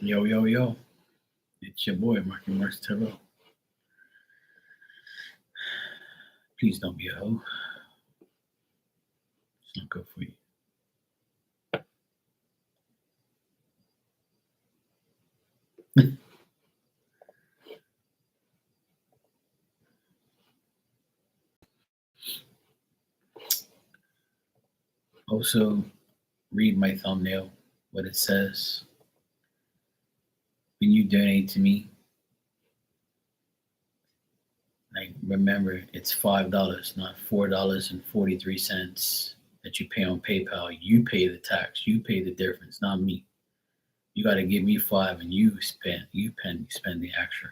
Yo, yo, yo. It's your boy, Marky Marks Terrell. Please don't be a hoe. It's not good for you. Also, read my thumbnail, what it says. When you donate to me, like remember, it's $5, not $4.43 that you pay on PayPal. You pay the tax. You pay the difference, not me. You got to give me five, and spend the extra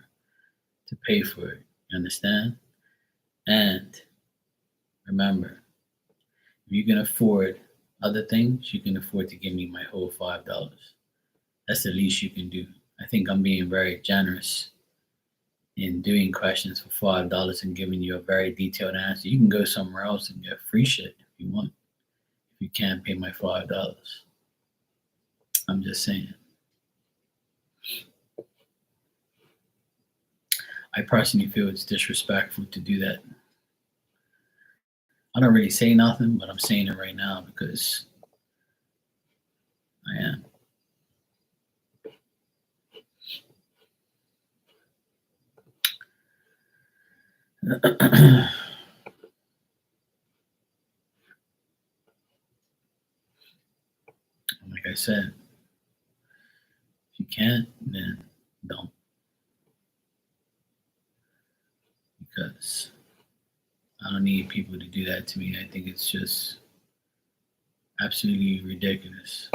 to pay for it. You understand? And remember, if you can afford other things, you can afford to give me my whole $5. That's the least you can do. I think I'm being very generous in doing questions for $5 and giving you a very detailed answer. You can go somewhere else and get free shit if you want. If you can't pay my $5. I'm just saying. I personally feel it's disrespectful to do that. I don't really say nothing, but I'm saying it right now because I am. Like I said, if you can't, then don't. Because I don't need people to do that to me. I think it's just absolutely ridiculous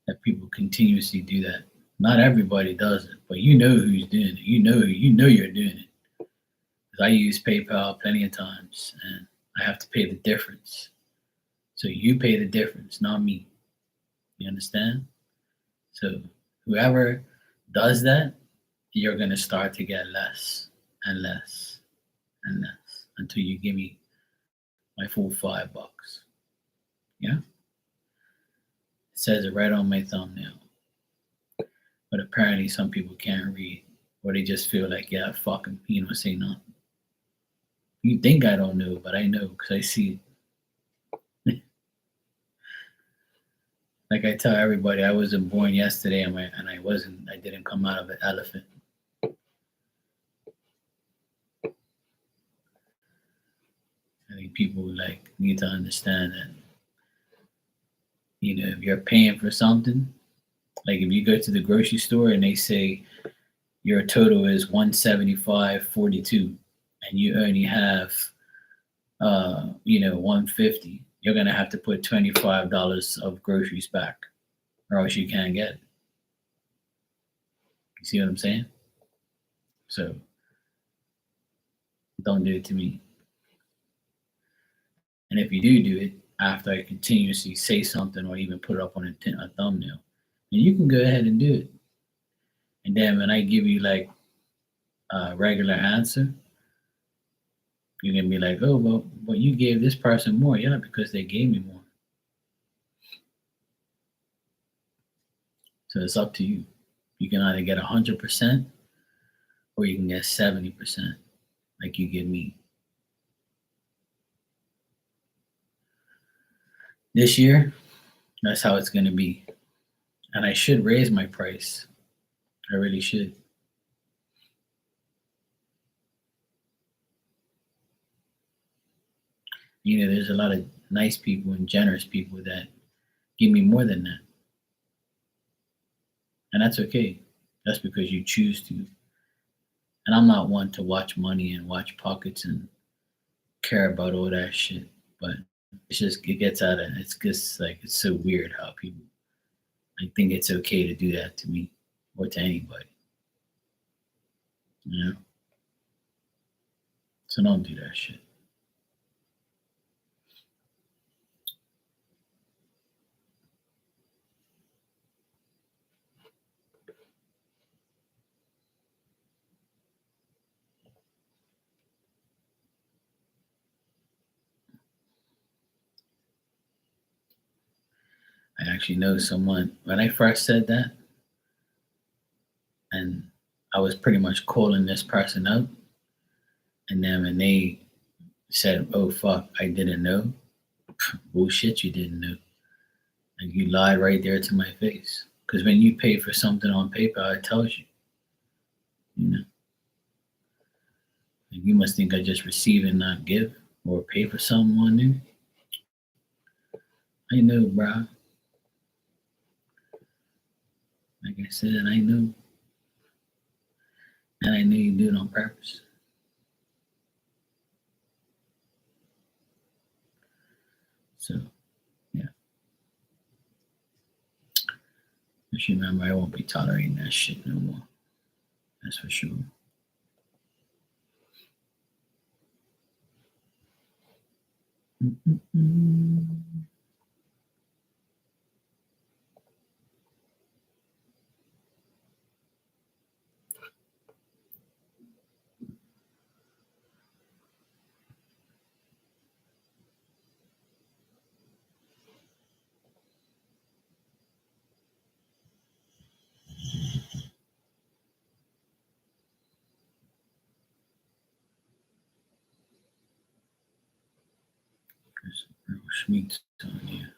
that people continuously do that. Not everybody does it, but you know who's doing it. You know you're doing it. Because I use PayPal plenty of times and I have to pay the difference. So you pay the difference, not me. You understand? So whoever does that, you're gonna start to get less and less and less until you give me my full $5. Yeah? It says it right on my thumbnail. But apparently some people can't read. Or they just feel like, yeah, fuck him. He don't say nothing. You think I don't know, but I know because I see it. Like I tell everybody, I wasn't born yesterday, and I didn't come out of an elephant. I think people like need to understand that, if you're paying for something, like if you go to the grocery store and they say your total is 175.42 and you only have 150, you're gonna have to put $25 of groceries back, or else you can't get it. You see what I'm saying? So don't do it to me. And if you do it after I continuously say something or even put it up on a thumbnail, then you can go ahead and do it. And then when I give you like a regular answer, you can be like, oh, well, but you gave this person more. Yeah, because they gave me more. So it's up to you. You can either get 100% or you can get 70% like you give me. This year, that's how it's going to be. And I should raise my price. I really should. There's a lot of nice people and generous people that give me more than that. And that's okay. That's because you choose to. And I'm not one to watch money and watch pockets and care about all that shit. But it gets out of it's just like it's so weird how people think it's okay to do that to me or to anybody. You know? So don't do that shit. I actually know someone when I first said that, was pretty much calling this person up, and then when they said, "Oh fuck, I didn't know," bullshit, you didn't know. Like you lied right there to my face. Because when you pay for something on PayPal, it tells you. You know, like you must think I just receive and not give, or pay for something on there. I know, bro. Like I said, I know, and I know you do it on purpose. So yeah, just remember, I won't be tolerating that shit no more. That's for sure. Mm-mm-mm. There's some real schmeats on here.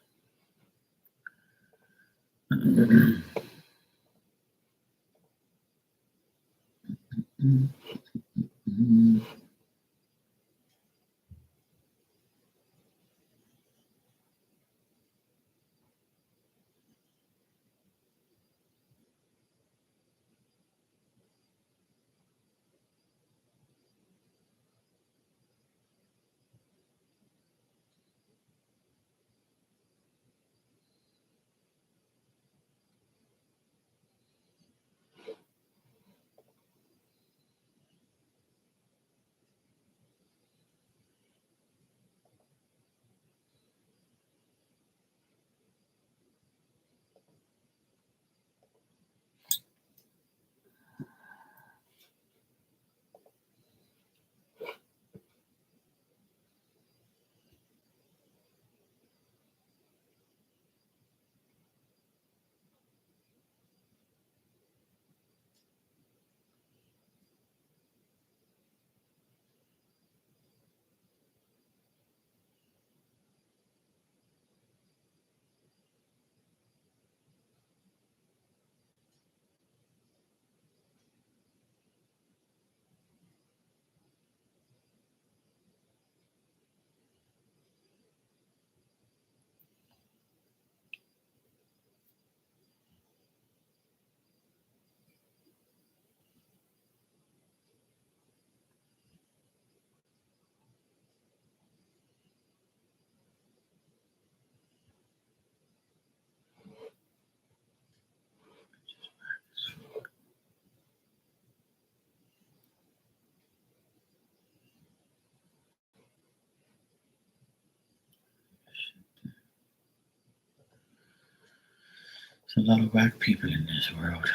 There's a lot of whack people in this world.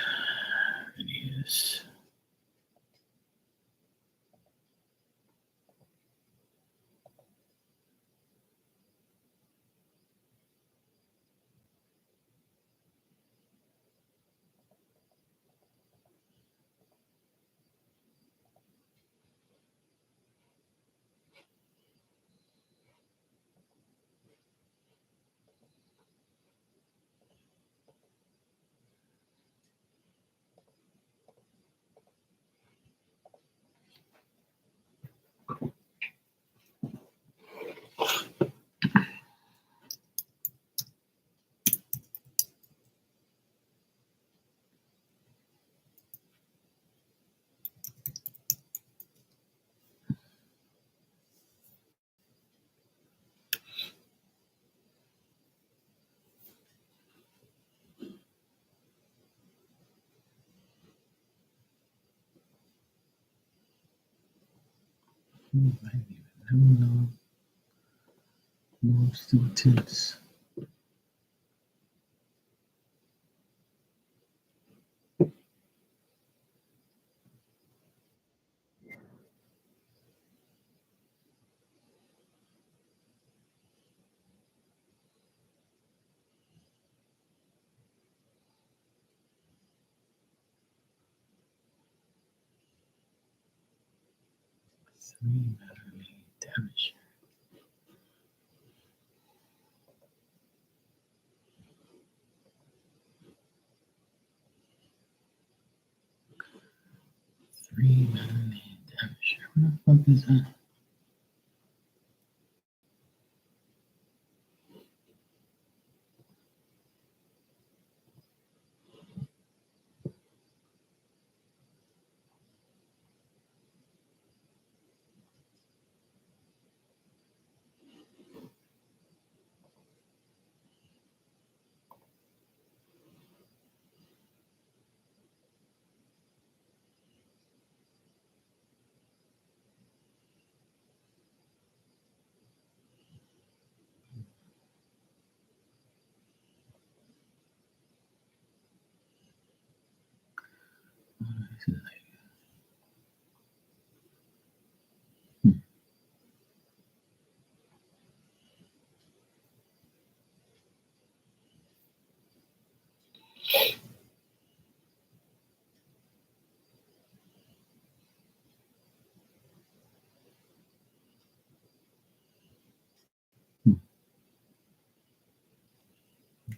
It is. I didn't even know more still tense. 3 Beverly Devonshire. Three Beverly Devonshire. Where the fuck is that? This is like,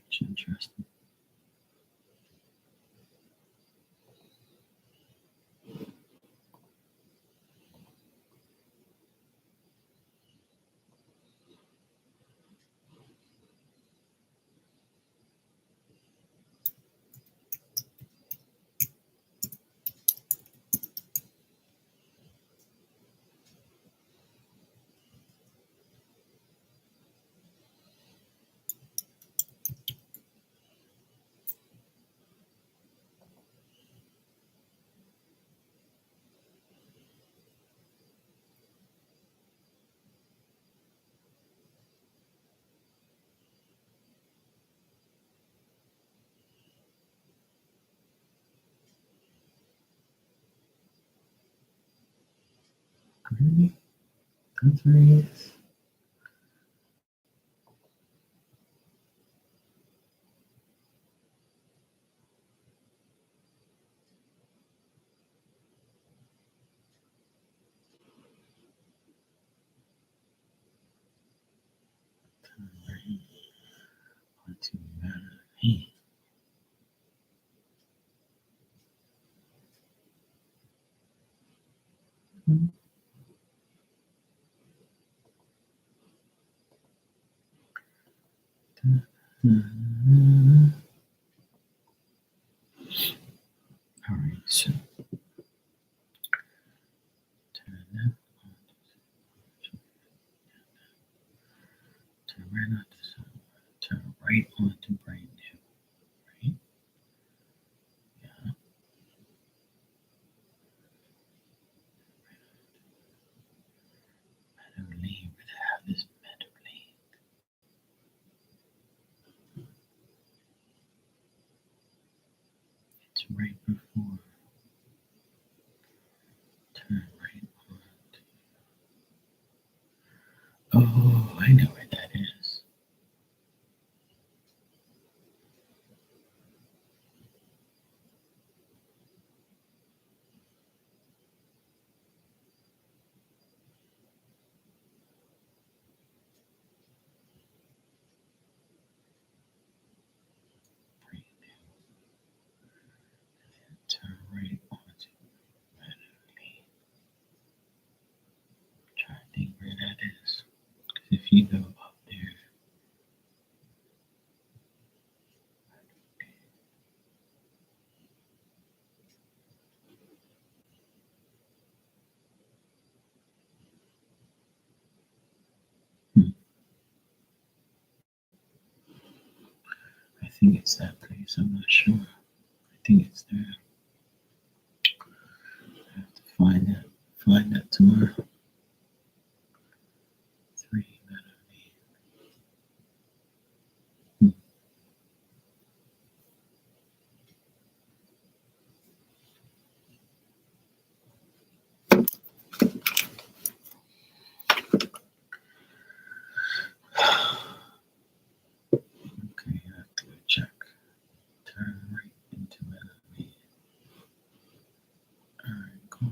it's interesting. Really? That's where he is. Turn right onto Beverly. All right, so turn left turn right onto turn right onto Brighton Hill, right? Yeah. Meadow Lane, where the hell is Meadow Lane? It's right before. Turn right on. Oh, I know where that is. Brighton Hill. Turn right onto Meadow Lane. Try to think where that is. 'Cause if you go up there, I think it's that place. I'm not sure. I think it's there. I have to find that. Find that tomorrow. 3 Meadow Lane. Okay, I have to go check. Turn right into Meadow Lane. Alright, cool.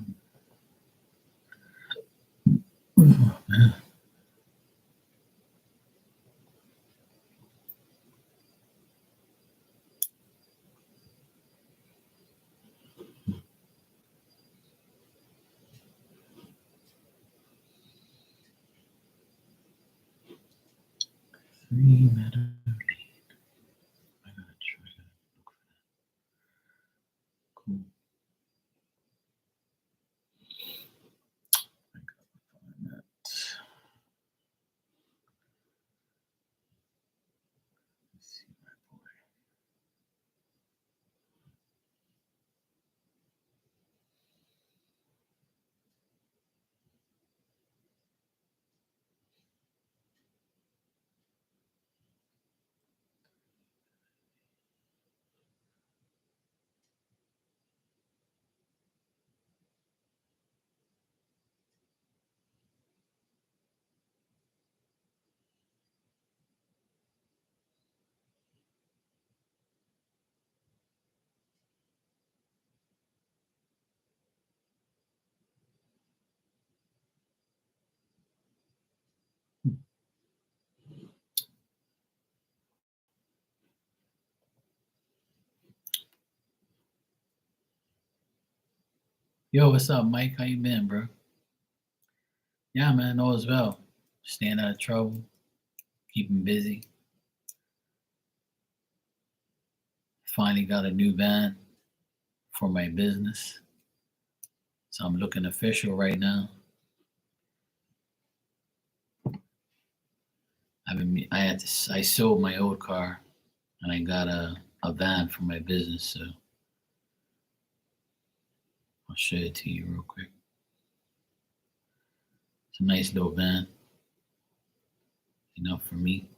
Green Meadow Lane. I gotta try to look for that. Cool. I gotta find that. Let's see my boy. Yo, what's up, Mike? How you been, bro? Yeah, man, all is well. Staying out of trouble, keeping busy. Finally got a new van for my business, so I'm looking official right now. I sold my old car and I got a van for my business, so I'll show it to you real quick. It's a nice little van, enough for me.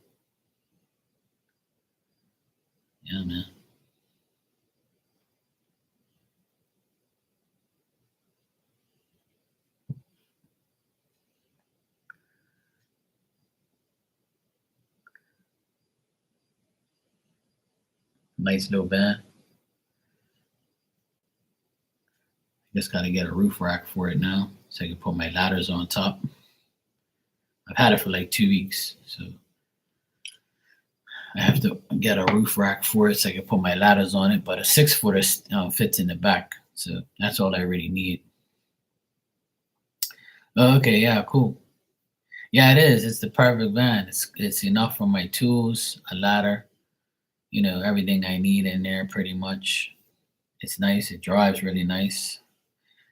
Yeah, man. Nice little van. Just got to get a roof rack for it now so I can put my ladders on top. I've had it for like 2 weeks, so I have to get a roof rack for it so I can put my ladders on it. But a 6 footer fits in the back, so that's all I really need. Oh, okay, yeah, cool. Yeah, it is. It's the perfect van. It's enough for my tools, a ladder, everything I need in there pretty much. It's nice. It drives really nice.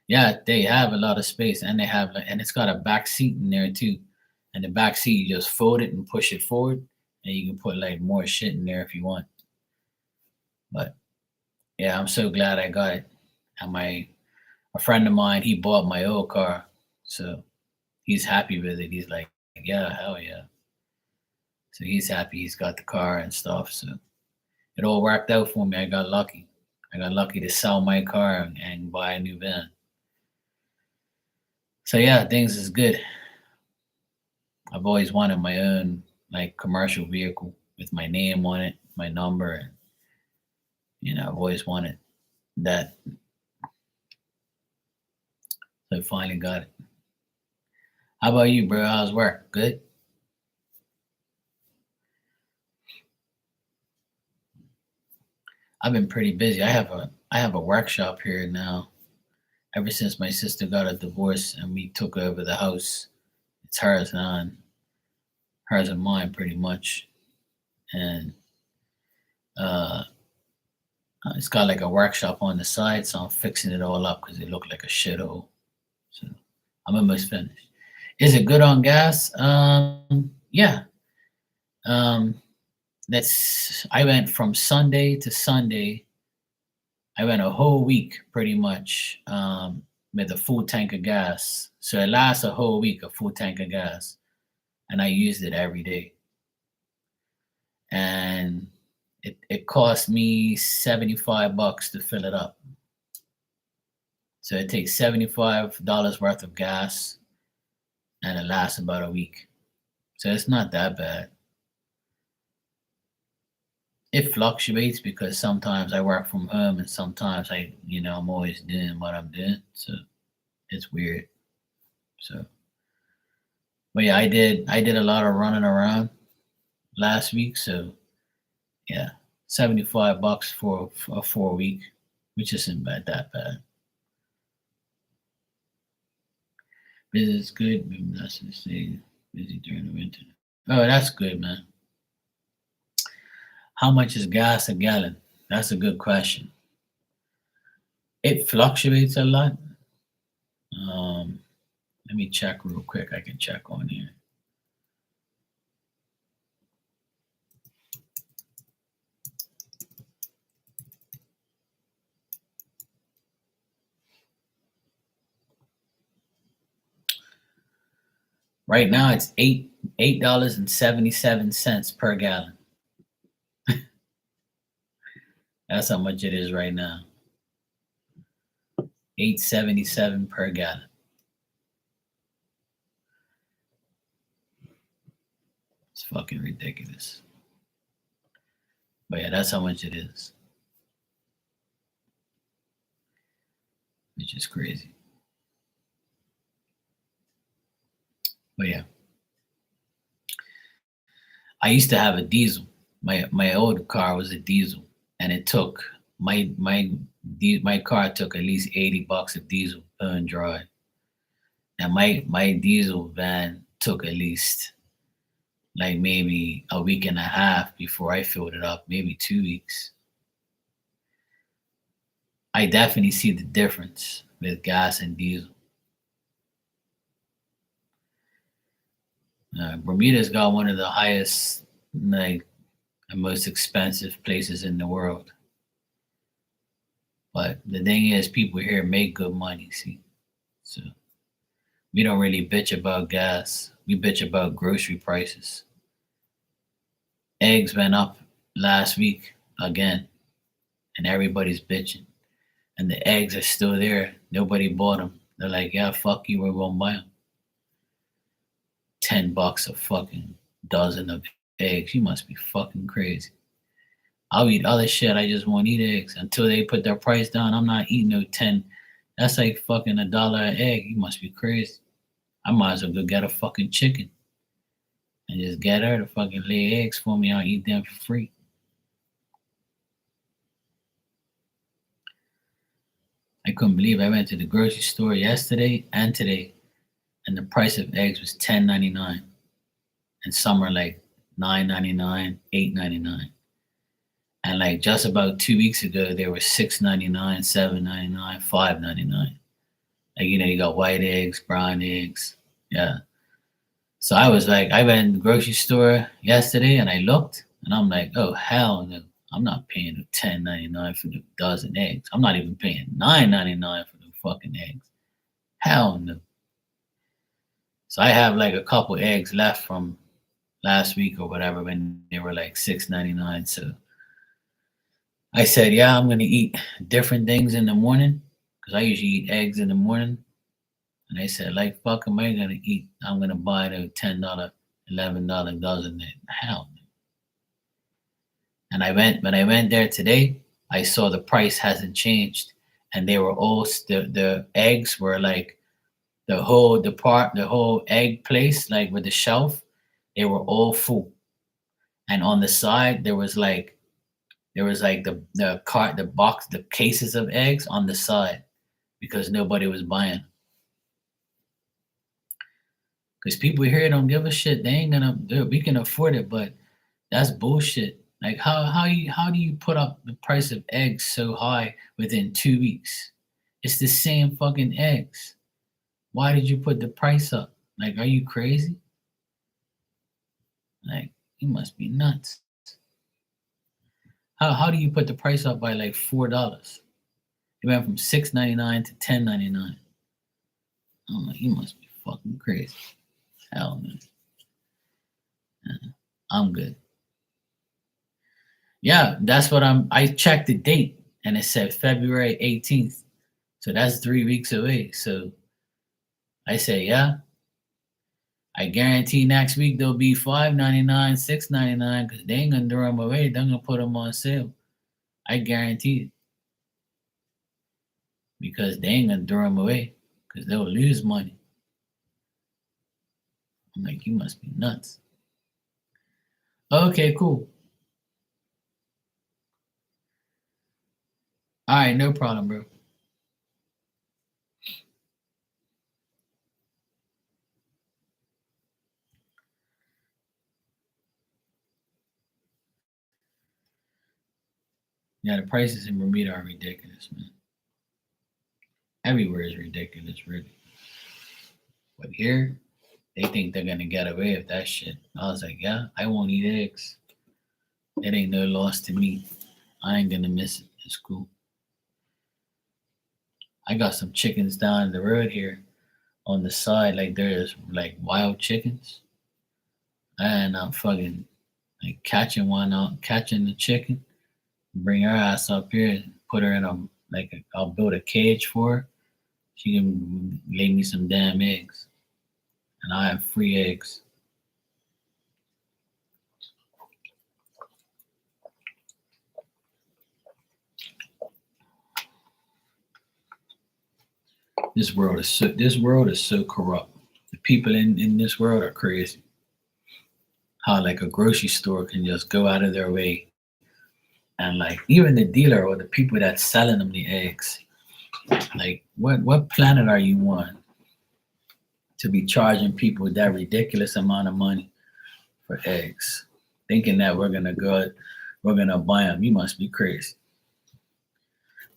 Yeah, they have a lot of space, and and it's got a back seat in there too. And the back seat, you just fold it and push it forward, and you can put like more shit in there if you want. But yeah, I'm so glad I got it. And a friend of mine, he bought my old car, so he's happy with it. He's like, yeah, hell yeah. So he's happy he's got the car and stuff. So it all worked out for me. I got lucky. I got lucky to sell my car and buy a new van. So yeah, things is good. I've always wanted my own like commercial vehicle with my name on it, my number, and I've always wanted that. So I finally got it. How about you, bro? How's work? Good. I've been pretty busy. I have a workshop here now. Ever since my sister got a divorce and we took over the house, it's hers now, and hers and mine pretty much. And uh, it's got like a workshop on the side, so I'm fixing it all up because it looked like a shithole. So I'm almost finished. Is it good on gas? Yeah. Um, that's I went from Sunday to Sunday. I went a whole week pretty much with a full tank of gas. So it lasts a whole week, a full tank of gas, and I used it every day. And it cost me $75 to fill it up. So it takes $75 worth of gas, and it lasts about a week. So it's not that bad. It fluctuates because sometimes I work from home and sometimes I'm always doing what I'm doing. So it's weird. So, but yeah, I did a lot of running around last week. So yeah, $75 for a 4 week, which isn't that bad. Business good, maybe that's to say busy during the winter. Oh, that's good, man. How much is gas a gallon? That's a good question. It fluctuates a lot. Um, Let me check real quick. I can check on here. Right now, it's $8.77 per gallon. That's how much it is right now. 8.77 per gallon. It's fucking ridiculous. But yeah, that's how much it is. Which is crazy. But yeah. I used to have a diesel. My old car was a diesel, and it took my car took at least $80 of diesel and dry, and my diesel van took at least like maybe a week and a half before I filled it up, maybe 2 weeks. I definitely see the difference with gas and diesel. Bermuda's got one of the highest, like, and most expensive places in the world. But the thing is, people here make good money, see? So we don't really bitch about gas. We bitch about grocery prices. Eggs went up last week again, and everybody's bitching. And the eggs are still there. Nobody bought them. They're like, yeah, fuck you, we're gonna buy them. $10 a fucking dozen of eggs. You must be fucking crazy. I'll eat other shit. I just won't eat eggs until they put their price down. I'm not eating no 10. That's like fucking $1 an egg. You must be crazy. I might as well go get a fucking chicken and just get her to fucking lay eggs for me. I'll eat them for free. I couldn't believe I went to the grocery store yesterday and today, and the price of eggs was $10.99, and some are like $9.99, $8.99. And like just about 2 weeks ago, they were $6.99, $7.99, $5.99. Like, you got white eggs, brown eggs. Yeah. So I was like, I went in the grocery store yesterday and I looked and I'm like, oh hell no. I'm not paying $10.99 for the dozen eggs. I'm not even paying $9.99 for the fucking eggs. Hell no. So I have like a couple eggs left from last week or whatever when they were like $6.99. So I said, yeah, I'm gonna eat different things in the morning because I usually eat eggs in the morning. And I said, like, fuck, am I gonna eat? I'm gonna buy the $10, $11 dozen. Hell no. And when I went there today, I saw the price hasn't changed, and they were all the eggs were like the whole egg place, like with the shelf, they were all full, and on the side there was like the cart, the box, the cases of eggs on the side because nobody was buying. Because people here don't give a shit. They ain't gonna do it. We can afford it, but that's bullshit. Like how do you put up the price of eggs so high within 2 weeks? It's the same fucking eggs. Why did you put the price up? Like, are you crazy? Like, you must be nuts. How do you put the price up by like $4? It went from $6.99 to $10.99. I'm like, you must be fucking crazy. Hell no. I'm good. Yeah, that's what I checked the date and it said February 18th. So that's 3 weeks away. So I say, yeah, I guarantee next week they'll be $5.99, $6.99 because they ain't gonna throw them away. They're gonna put them on sale. I guarantee it because they ain't gonna throw them away because they'll lose money. I'm like, you must be nuts. Okay, cool. All right, no problem, bro. Yeah, the prices in Bermuda are ridiculous, man. Everywhere is ridiculous, really. But here, they think they're gonna get away with that shit. I was like, yeah, I won't eat eggs. It ain't no loss to me. I ain't gonna miss it. It's cool. I got some chickens down the road here on the side, like there's like wild chickens, and I'm fucking like catching one out, catching the chicken, bring her ass up here, and put her in a I'll build a cage for her. She can lay me some damn eggs, and I have free eggs. This world is so corrupt. The people in this world are crazy. How like a grocery store can just go out of their way and like even the dealer or the people that's selling them the eggs, like what planet are you on to be charging people that ridiculous amount of money for eggs, thinking that we're gonna buy them? You must be crazy.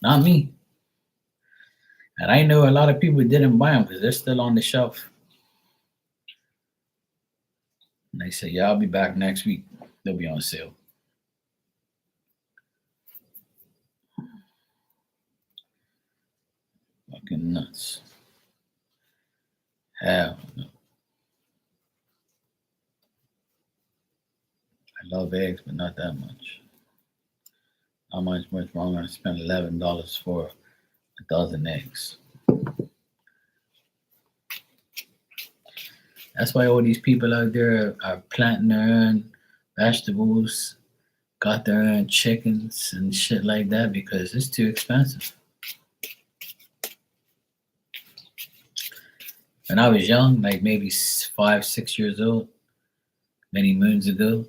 Not me. And I know a lot of people didn't buy them because they're still on the shelf. And they say, "Yeah, I'll be back next week. They'll be on sale." Fucking nuts. Hell, no. I love eggs, but not that much. How much more I'm gonna spend $11 for a dozen eggs? That's why all these people out there are planting their own vegetables, got their own chickens and shit like that because it's too expensive. When I was young, like maybe 5, 6 years old, many moons ago,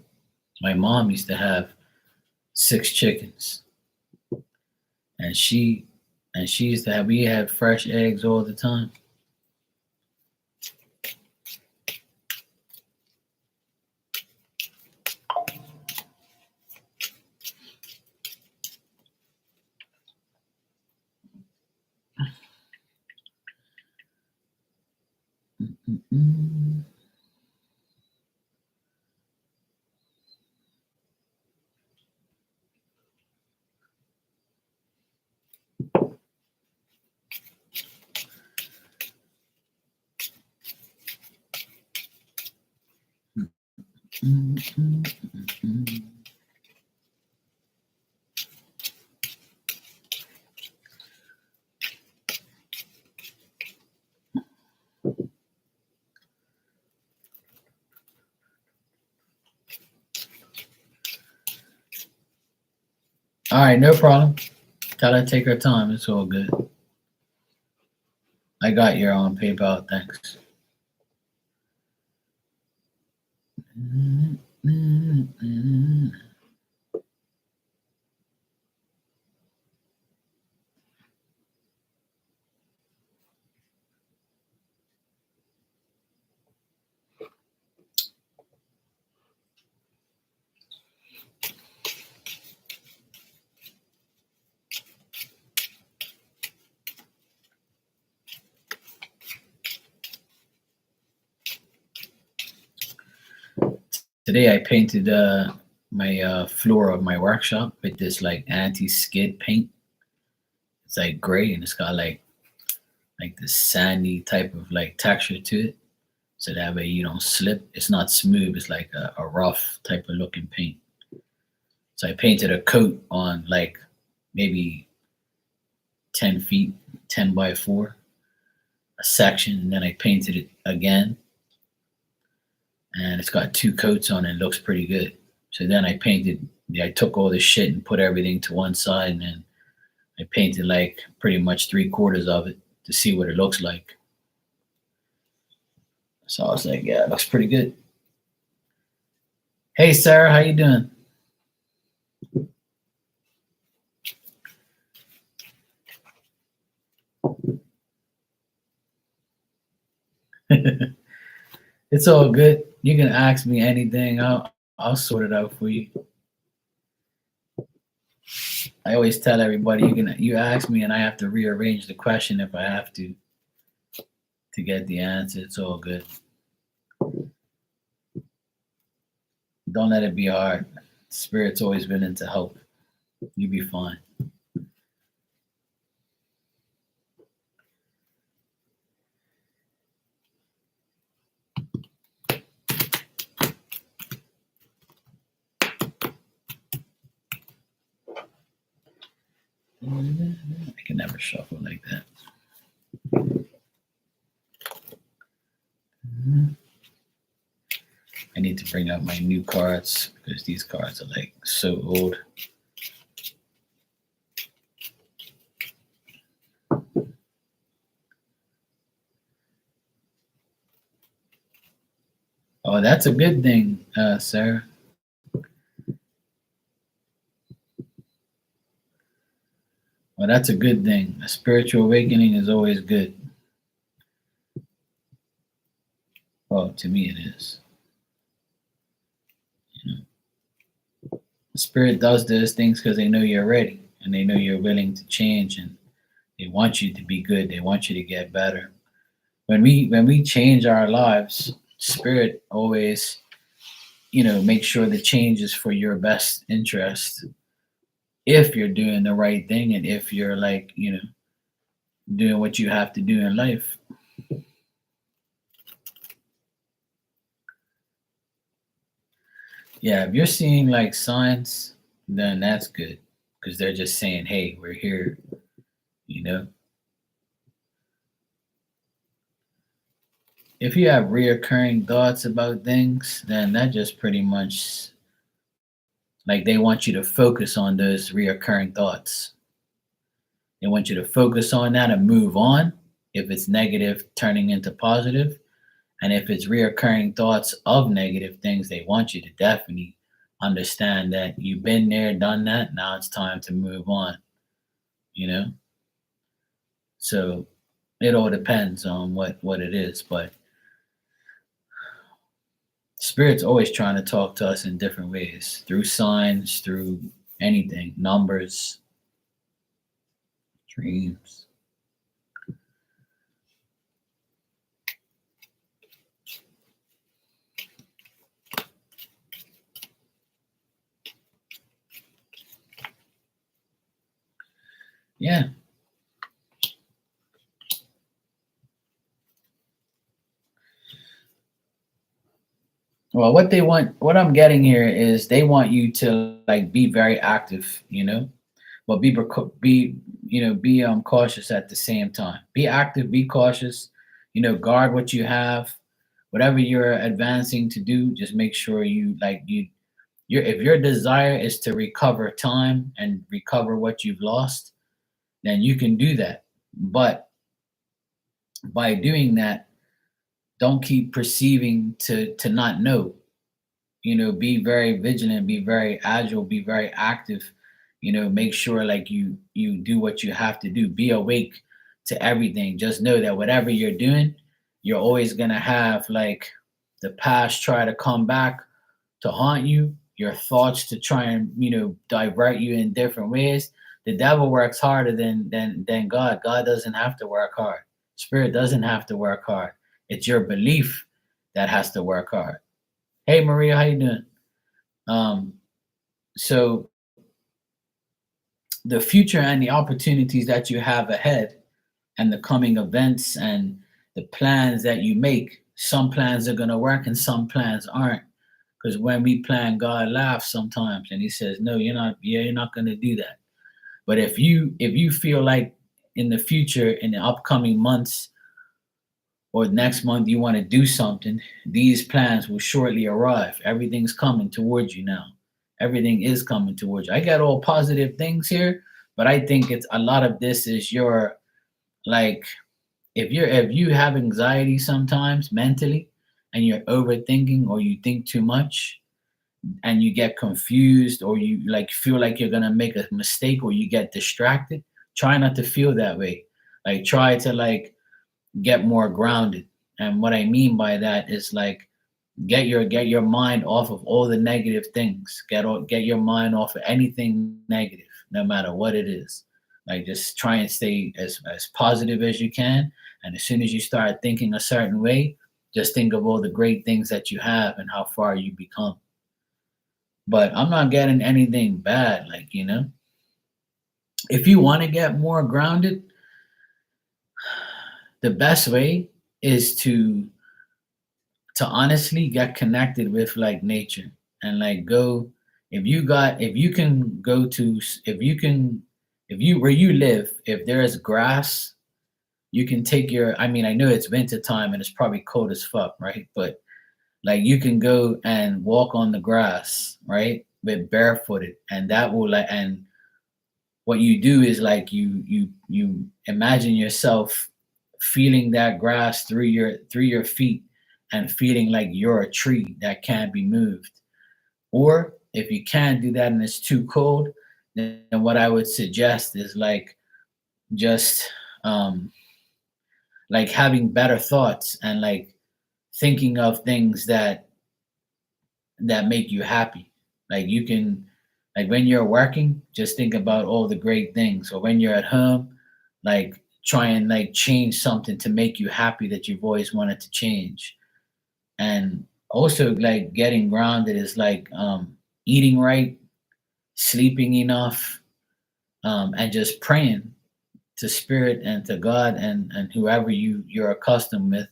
my mom used to have 6 chickens, and she used to have we had fresh eggs all the time. Mm-mm. Mm-mm. Mm-mm. All right, no problem. Gotta take her time. It's all good. I got your on PayPal. Thanks. Mm-mm. Today I painted my floor of my workshop with this like anti-skid paint. It's like gray and it's got like this sandy type of like texture to it, so that way you don't slip. It's not smooth. It's like a rough type of looking paint. So I painted a coat on like maybe 10 feet, 10 by 4, a section, and then I painted it again, and it's got 2 coats on it. It looks pretty good. So then I painted. Yeah, I took all this shit and put everything to one side, and then I painted like pretty much 3/4 of it to see what it looks like. So I was like, yeah, it looks pretty good. Hey Sarah, how you doing? It's all good. You can ask me anything. I'll sort it out for you. I always tell everybody you ask me and I have to rearrange the question if I have to get the answer. It's all good. Don't let it be hard. Spirit's always willing to help. You be fine. I can never shuffle like that. I need to bring out my new cards because these cards are like so old. Oh, that's a good thing, Sarah. Well, that's a good thing. A spiritual awakening is always good. Well, to me, it is. You know, the spirit does those things because they know you're ready and they know you're willing to change and they want you to be good. They want you to get better. When we change our lives, spirit always, make sure the change is for your best interest. If you're doing the right thing and if you're like, doing what you have to do in life. Yeah, if you're seeing like signs, then that's good because they're just saying, "Hey, we're here." You know, if you have reoccurring thoughts about things, then that just pretty much like they want you to focus on those reoccurring thoughts. They want you to focus on that and move on. If it's negative, turning into positive, and if it's reoccurring thoughts of negative things, they want you to definitely understand that you've been there, done that. Now it's time to move on. You know, so it all depends on what it is, but spirit's always trying to talk to us in different ways through signs, through anything, numbers, dreams. Yeah. Well, what I'm getting here is they want you to like be very active, but be cautious at the same time. Be active, be cautious, guard what you have. Whatever you're advancing to do, just make sure if your desire is to recover time and recover what you've lost, then you can do that. But by doing that, don't keep perceiving to not know. Be very vigilant, be very agile, be very active. Make sure like you do what you have to do. Be awake to everything. Just know that whatever you're doing, you're always gonna have like the past try to come back to haunt you, your thoughts to try and divert you in different ways. The devil works harder than God. God doesn't have to work hard. Spirit doesn't have to work hard. It's your belief that has to work hard. Hey Maria, how you doing? Um, so the future and the opportunities that you have ahead and the coming events and the plans that you make, some plans are gonna work and some plans aren't. Because when we plan, God laughs sometimes and he says, no, you're not gonna do that. But if you feel like in the future, in the upcoming months or next month you want to do something, these plans will shortly arrive. Everything's coming towards you now. Everything is coming towards you. I got all positive things here, but I think it's a lot of this is your like if you have anxiety sometimes mentally and you're overthinking or you think too much and you get confused or you like feel like you're gonna make a mistake or you get distracted, try not to feel that way. Like try to like get more grounded. And what I mean by that is like get your mind off of all the negative things. Get your mind off of anything negative. no matter what it is. Like just try and stay as positive as you can. And as soon as you start thinking a certain way, just think of all the great things that you have and how far you become. But I'm not getting anything bad, like, if you want to get more grounded, the best way is to honestly get connected with like nature and like go, if you can go to if you can, if you where you live, if there is grass, you can take your, I mean, I know it's winter time and it's probably cold as fuck, right? But like you can go and walk on the grass, right? With barefooted, and that will like, and what you do is like you imagine yourself feeling that grass through your feet and feeling like you're a tree that can't be moved. Or if you can't do that and it's too cold, then what I would suggest is like just um like having better thoughts and like thinking of things that make you happy. Like you can, like when you're working, just think about all the great things. Or when you're at home, like try and like change something to make you happy that you've always wanted to change. And also like getting grounded is like eating right, sleeping enough, and just praying to spirit and to God and whoever you're accustomed with,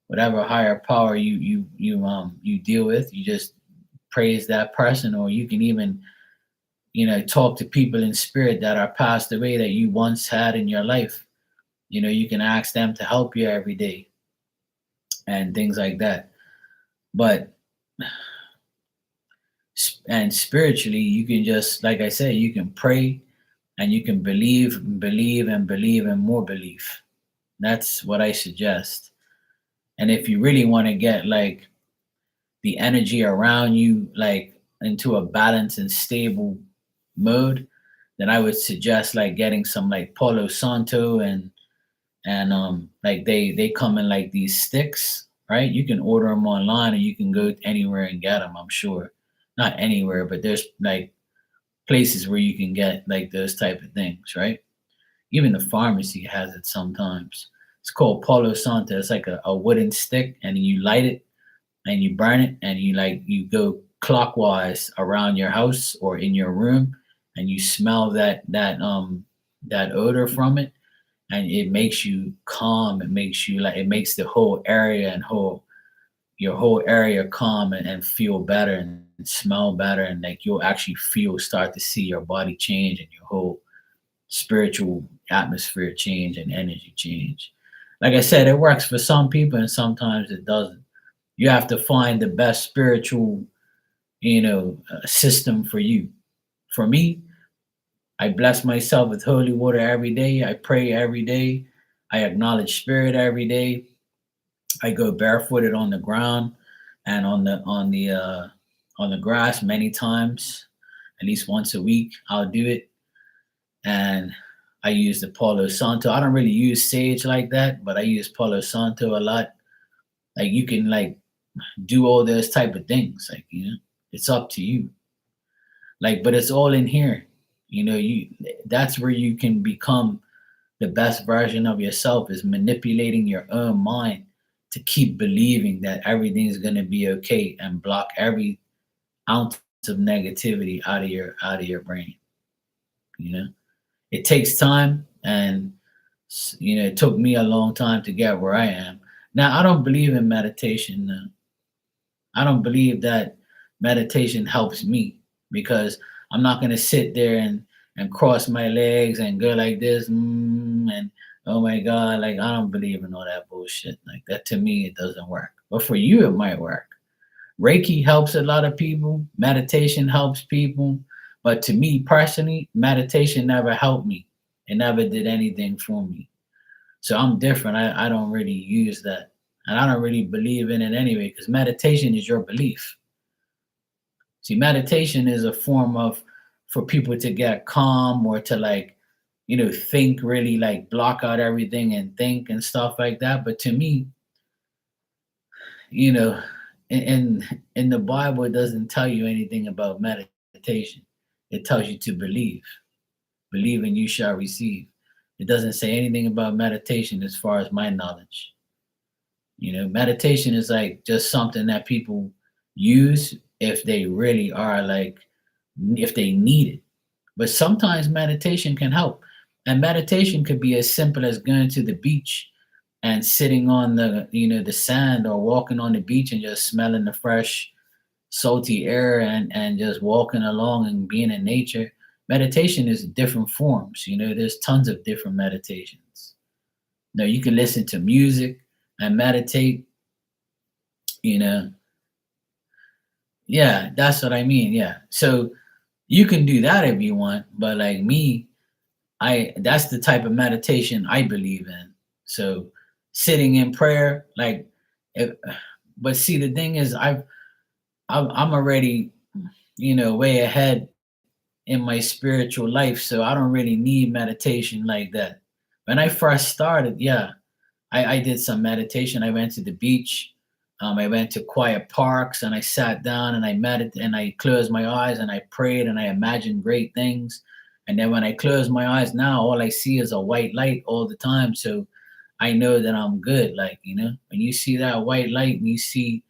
whatever higher power you deal with, you just praise that person. Or you can even, talk to people in spirit that are passed away that you once had in your life. You can ask them to help you every day and things like that. But and spiritually, you can just, like I said, you can pray and you can believe and believe and believe and more belief. That's what I suggest. And if you really want to get like the energy around you like into a balanced and stable mode, then I would suggest like getting some like Palo Santo and like they come in like these sticks, right? You can order them online or you can go anywhere and get them, I'm sure. Not anywhere, but there's like places where you can get like those type of things, right? Even the pharmacy has it sometimes. It's called Palo Santo. It's like a wooden stick and you light it and you burn it and you go clockwise around your house or in your room and you smell that odor from it, and it makes you calm. It makes you like, it makes the whole area and whole your whole area calm and feel better and smell better, and like you'll actually start to see your body change and your whole spiritual atmosphere change and energy change. Like I said, it works for some people and sometimes it doesn't. You have to find the best spiritual, system for you. For me, I bless myself with holy water every day. I pray every day. I acknowledge spirit every day. I go barefooted on the ground and on the grass many times, at least once a week. I'll do it, and I use the Palo Santo. I don't really use sage like that, but I use Palo Santo a lot. Like you can like do all those type of things. Like it's up to you. Like, but it's all in here. You That's where you can become the best version of yourself, is manipulating your own mind to keep believing that everything's gonna be okay and block every ounce of negativity out of your brain. You know, it takes time, and it took me a long time to get where I am. Now, I don't believe in meditation. I don't believe that meditation helps me, because I'm not going to sit there and cross my legs and go like this, and oh my god, like I don't believe in all that bullshit. Like that, to me, it doesn't work. But for you, it might work. Reiki helps a lot of people. Meditation helps people. But to me personally, meditation never helped me. It never did anything for me. So I'm different. I don't really use that. And I don't really believe in it anyway, because meditation is your belief. See, meditation is a form of, for people to get calm or to like, think, really like block out everything and think and stuff like that. But to me, you know, in the Bible, it doesn't tell you anything about meditation. It tells you to believe. Believe and you shall receive. It doesn't say anything about meditation as far as my knowledge. Meditation is like just something that people use if they really are like, if they need it. But sometimes meditation can help. And meditation could be as simple as going to the beach and sitting on the sand, or walking on the beach and just smelling the fresh salty air, and just walking along and being in nature. Meditation is different forms. There's tons of different meditations. Now you can listen to music and meditate, you know. Yeah, that's what I mean. Yeah. So you can do that if you want, but like me, I that's the type of meditation I believe in. So sitting in prayer, like, if, but see, the thing is, I'm already, way ahead in my spiritual life, so I don't really need meditation like that. When I first started, yeah, I did some meditation. I went to the beach. I went to quiet parks, and I sat down and I meditated, and I closed my eyes and I prayed and I imagined great things. And then when I close my eyes now, all I see is a white light all the time. So I know that I'm good. Like, when you see that white light and you see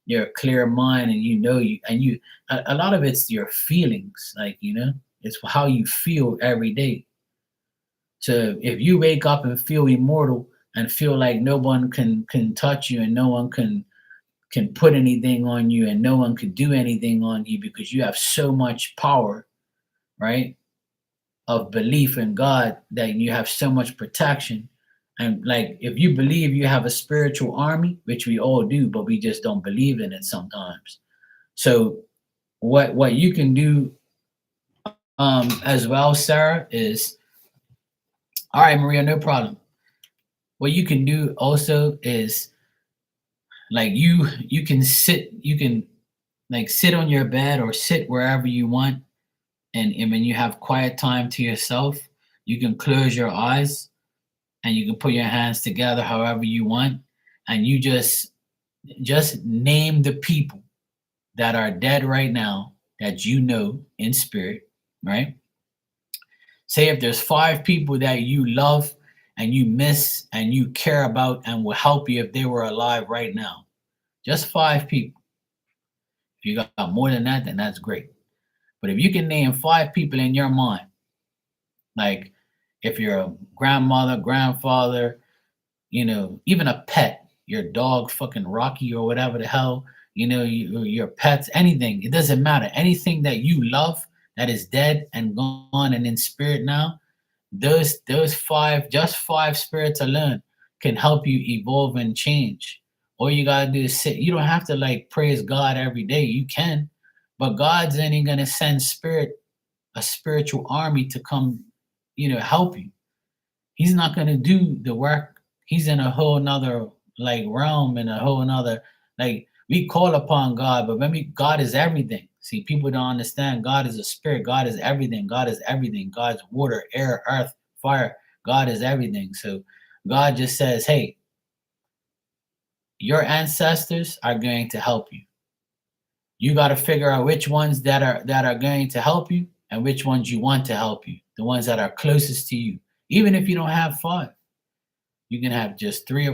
your clear mind, and a lot of it's your feelings, like, it's how you feel every day. So if you wake up and feel immortal and feel like no one can touch you, and no one can put anything on you, and no one can do anything on you, because you have so much power, right? Of belief in God, that you have so much protection. And like, if you believe you have a spiritual army, which we all do, but we just don't believe in it sometimes. So what you can do, as well, Sarah, is, all right, Maria, no problem. What you can do also is, like, you can like sit on your bed or sit wherever you want, and when you have quiet time to yourself, you can close your eyes, and you can put your hands together however you want, and you just name the people that are dead right now, that in spirit, right? Say if there's 5 people that you love and you miss and you care about and will help you if they were alive right now. Just 5 people. If you got more than that, then that's great. But if you can name 5 people in your mind, like, if you're a grandmother, grandfather, even a pet, your dog, fucking Rocky, or whatever the hell, your pets, anything, it doesn't matter. Anything that you love that is dead and gone and in spirit now, those five, just 5 spirits alone, can help you evolve and change. All you gotta do is sit. You don't have to like praise God every day. You can, but God's ain't gonna send a spiritual army to come, help you. He's not gonna do the work. He's in a whole nother like realm, in a whole nother, like, we call upon God, but God is everything. See, people don't understand. God is a spirit. God is everything. God is everything. God's water, air, earth, fire. God is everything. So God just says, hey, your ancestors are going to help you. You got to figure out which ones that are going to help you, and which ones you want to help you. The ones that are closest to you. Even if you don't have 5, you can have just 3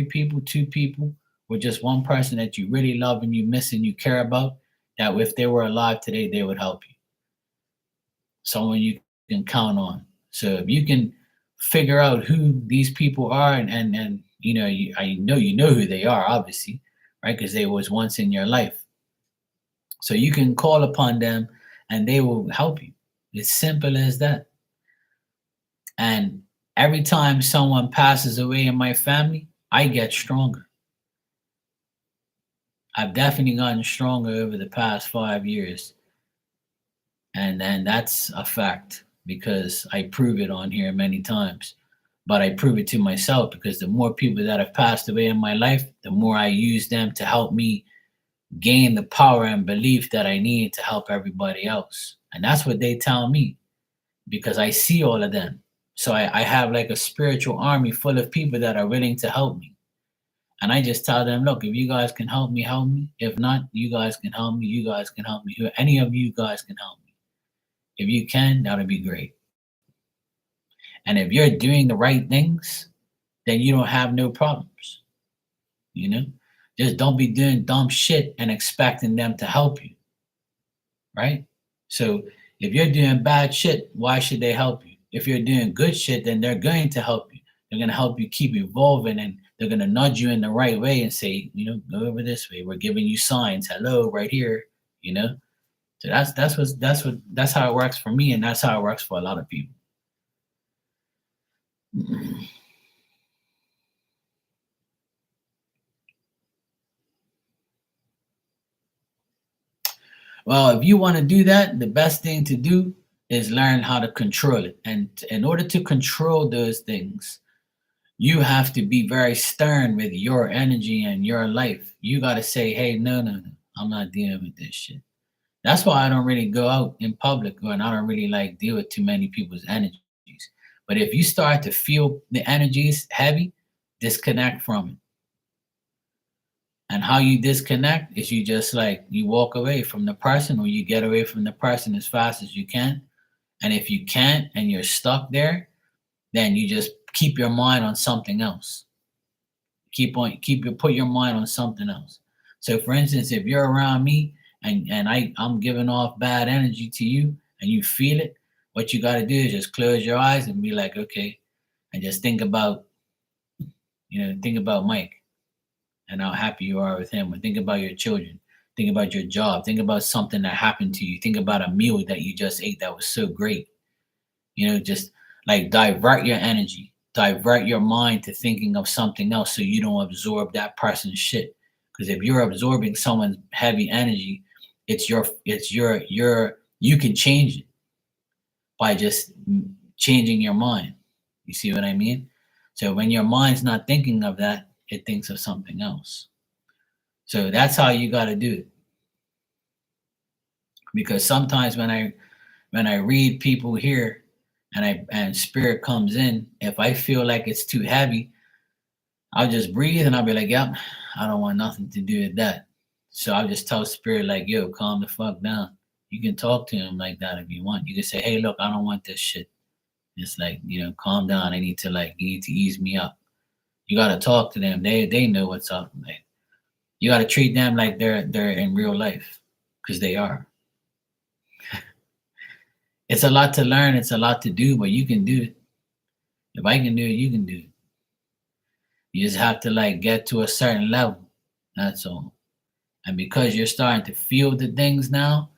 people, 2 people, or just one person that you really love and you miss and you care about, that if they were alive today, they would help you. Someone you can count on. So if you can figure out who these people are, and I know who they are, obviously, right? Because they was once in your life. So you can call upon them and they will help you. It's simple as that. And every time someone passes away in my family, I get stronger. I've definitely gotten stronger over the past 5 years. And that's a fact, because I prove it on here many times. But I prove it to myself, because the more people that have passed away in my life, the more I use them to help me gain the power and belief that I need to help everybody else. And that's what they tell me, because I see all of them. So I have like a spiritual army full of people that are willing to help me. And I just tell them, look, if you guys can help me, help me. If not, you guys can help me. You guys can help me. Any of you guys can help me. If you can, that'll be great. And if you're doing the right things, then you don't have no problems, you know? Just don't be doing dumb shit and expecting them to help you, right? So if you're doing bad shit, why should they help you? If you're doing good shit, then they're going to help you. They're going to help you keep evolving, and they're going to nudge you in the right way and say, go over this way. We're giving you signs. Hello, right here, you know? So that's how it works for me, and that's how it works for a lot of people. Well, if you want to do that, the best thing to do is learn how to control it. And in order to control those things, you have to be very stern with your energy and your life. You got to say, hey, no, no, no, I'm not dealing with this shit. That's why I don't really go out in public, and I don't really like deal with too many people's energies. But if you start to feel the energies heavy, disconnect from it. And how you disconnect is you just like you walk away from the person, or you get away from the person as fast as you can. And if you can't and you're stuck there, then you just keep your mind on something else. Put your mind on something else. So for instance, if you're around me and I'm giving off bad energy to you and you feel it, what you got to do is just close your eyes and be like, okay, and just think about Mike and how happy you are with him, or think about your children, think about your job, think about something that happened to you, think about a meal that you just ate that was so great. Just like divert your energy, divert your mind to thinking of something else so you don't absorb that person's shit. Because if you're absorbing someone's heavy energy, you can change it by just changing your mind. You see what I mean? So when your mind's not thinking of that, it thinks of something else. So that's how you got to do it. Because sometimes when I read people here and spirit comes in, if I feel like it's too heavy, I'll just breathe and I'll be like, yep, I don't want nothing to do with that. So I'll just tell spirit like, yo, calm the fuck down. You can talk to him like that if you want. You can say, hey, look, I don't want this shit. It's like, calm down. You need to ease me up. You gotta talk to them. They know what's up. Like, you gotta treat them like they're in real life, because they are. It's a lot to learn. It's a lot to do, but you can do it. If I can do it, you can do it. You just have to like get to a certain level. That's all. And because you're starting to feel the things now,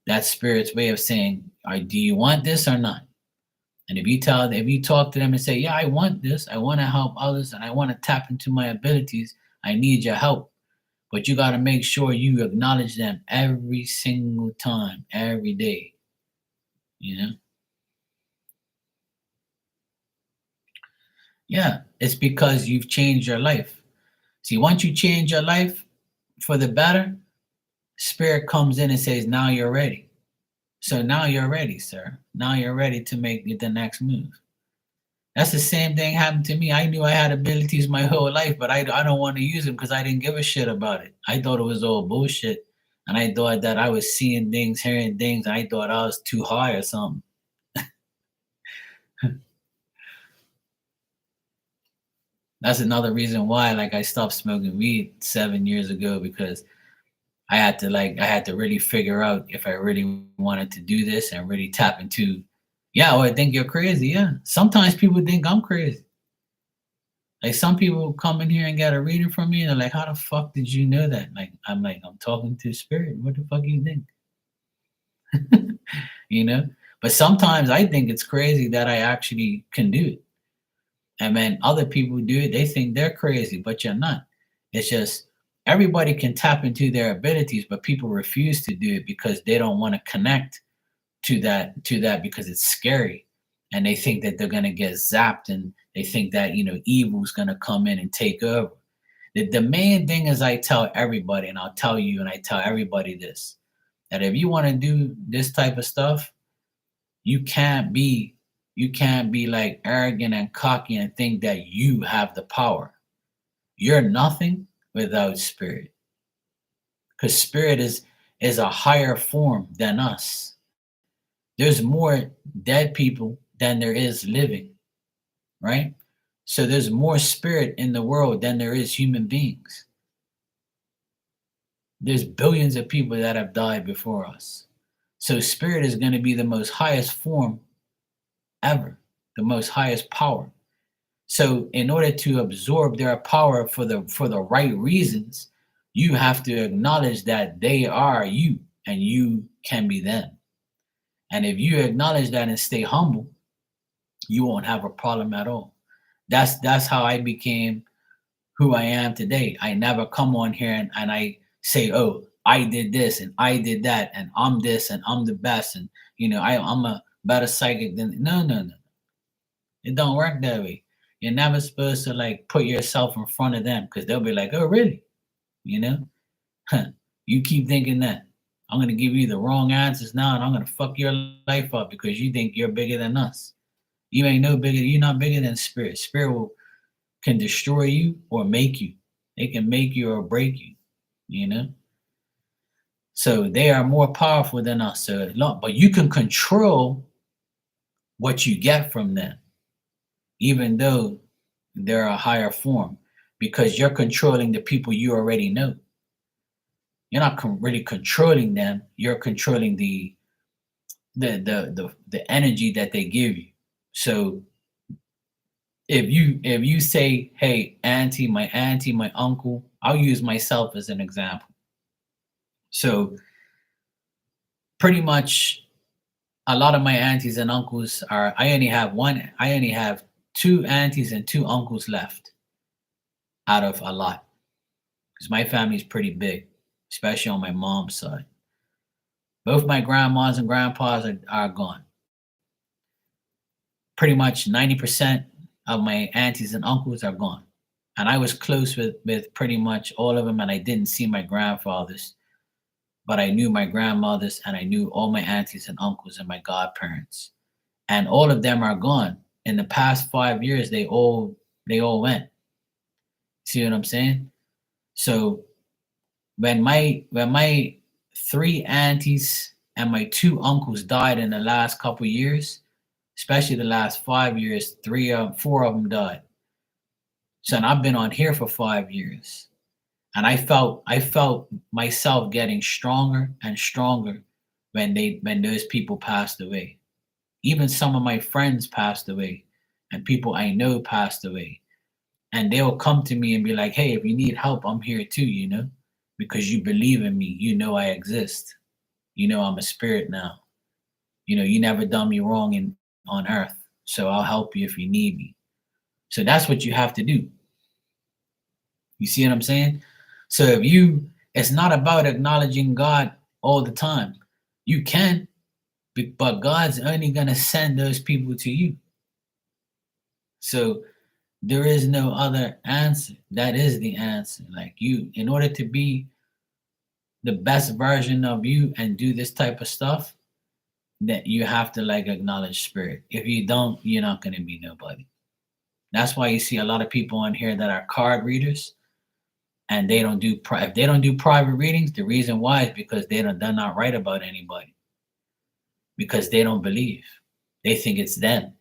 that's spirit's way of saying, do you want this or not? And if you talk to them and say, yeah, I want this, I want to help others, and I want to tap into my abilities, I need your help. But you got to make sure you acknowledge them every single time, every day. Yeah, it's because you've changed your life. See, once you change your life for the better, spirit comes in and says, now you're ready. So now you're ready, sir. Now you're ready to make the next move. That's the same thing happened to me. I knew I had abilities my whole life, but I don't want to use them because I didn't give a shit about it. I thought it was all bullshit. And I thought that I was seeing things, hearing things. And I thought I was too high or something. That's another reason why, like, I stopped smoking weed 7 years ago, because I had to really figure out if I really wanted to do this and really tap into. Yeah, well, I think you're crazy. Yeah, sometimes people think I'm crazy. Like, some people come in here and get a reading from me, and they're like, "How the fuck did you know that?" Like, I'm talking to spirit. What the fuck do you think? you know. But sometimes I think it's crazy that I actually can do it. And when other people do it, they think they're crazy, but you're not. It's just everybody can tap into their abilities, but people refuse to do it because they don't want to connect to that because it's scary. And they think that they're gonna get zapped, and they think that evil's gonna come in and take over. The main thing is, I tell everybody, and I'll tell you and I tell everybody this, that if you want to do this type of stuff, you can't be like arrogant and cocky and think that you have the power. You're nothing without spirit, because spirit is a higher form than us. There's more dead people than there is living. right? So there's more spirit in the world than there is human beings. There's billions of people that have died before us. So spirit is going to be the most highest form ever, the most highest power. So in order to absorb their power for the right reasons, you have to acknowledge that they are you and you can be them. And if you acknowledge that and stay humble, you won't have a problem at all. That's how I became who I am today. I never come on here and I say, oh, I did this and I did that and I'm this and I'm the best and I'm a better psychic than no. It don't work that way. You're never supposed to like put yourself in front of them because they'll be like, oh really? You know? Huh. You keep thinking that. I'm gonna give you the wrong answers now and I'm gonna fuck your life up because you think you're bigger than us. You ain't no bigger, you're not bigger than spirit. Can destroy you or make you. They can make you or break you, you know? So they are more powerful than us. So, but you can control what you get from them, even though they're a higher form, because you're controlling the people you already know. You're not really controlling them. You're controlling the energy that they give you. So if you say, hey, my auntie, my uncle, I'll use myself as an example. So pretty much a lot of my aunties and uncles I only have two aunties and two uncles left out of a lot. Because my family is pretty big, especially on my mom's side. Both my grandmas and grandpas are gone. Pretty much 90% of my aunties and uncles are gone. And I was close with pretty much all of them, and I didn't see my grandfathers, but I knew my grandmothers and I knew all my aunties and uncles and my godparents. And all of them are gone. In the past 5 years, they all went. See what I'm saying? So when my three aunties and my two uncles died in the last couple years, especially the last 5 years, four of them died. So and I've been on here for 5 years, and I felt myself getting stronger and stronger when those people passed away. Even some of my friends passed away, and people I know passed away, and they'll come to me and be like, "Hey, if you need help, I'm here too," because you believe in me, I exist, I'm a spirit now, you never done me wrong in on earth, so I'll help you if you need me. So that's what you have to do. You see what I'm saying? So it's not about acknowledging God all the time. You can, but God's only gonna send those people to you. So there is no other answer. That is the answer. Like in order to be the best version of you and do this type of stuff, that you have to like acknowledge spirit. If you don't, you're not gonna be nobody. That's why you see a lot of people on here that are card readers and they don't do if they don't do private readings. The reason why is because they're not right about anybody, because they don't believe. They think it's them.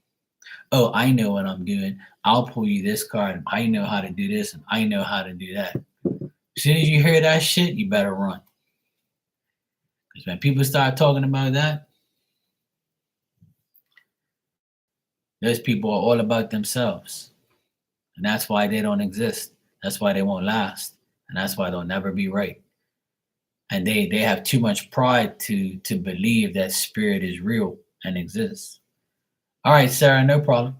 Oh, I know what I'm doing. I'll pull you this card. I know how to do this and I know how to do that. As soon as you hear that shit, you better run. Because when people start talking about that, those people are all about themselves. And that's why they don't exist. That's why they won't last. And that's why they'll never be right. And they have too much pride to believe that spirit is real and exists. All right, Sarah, no problem.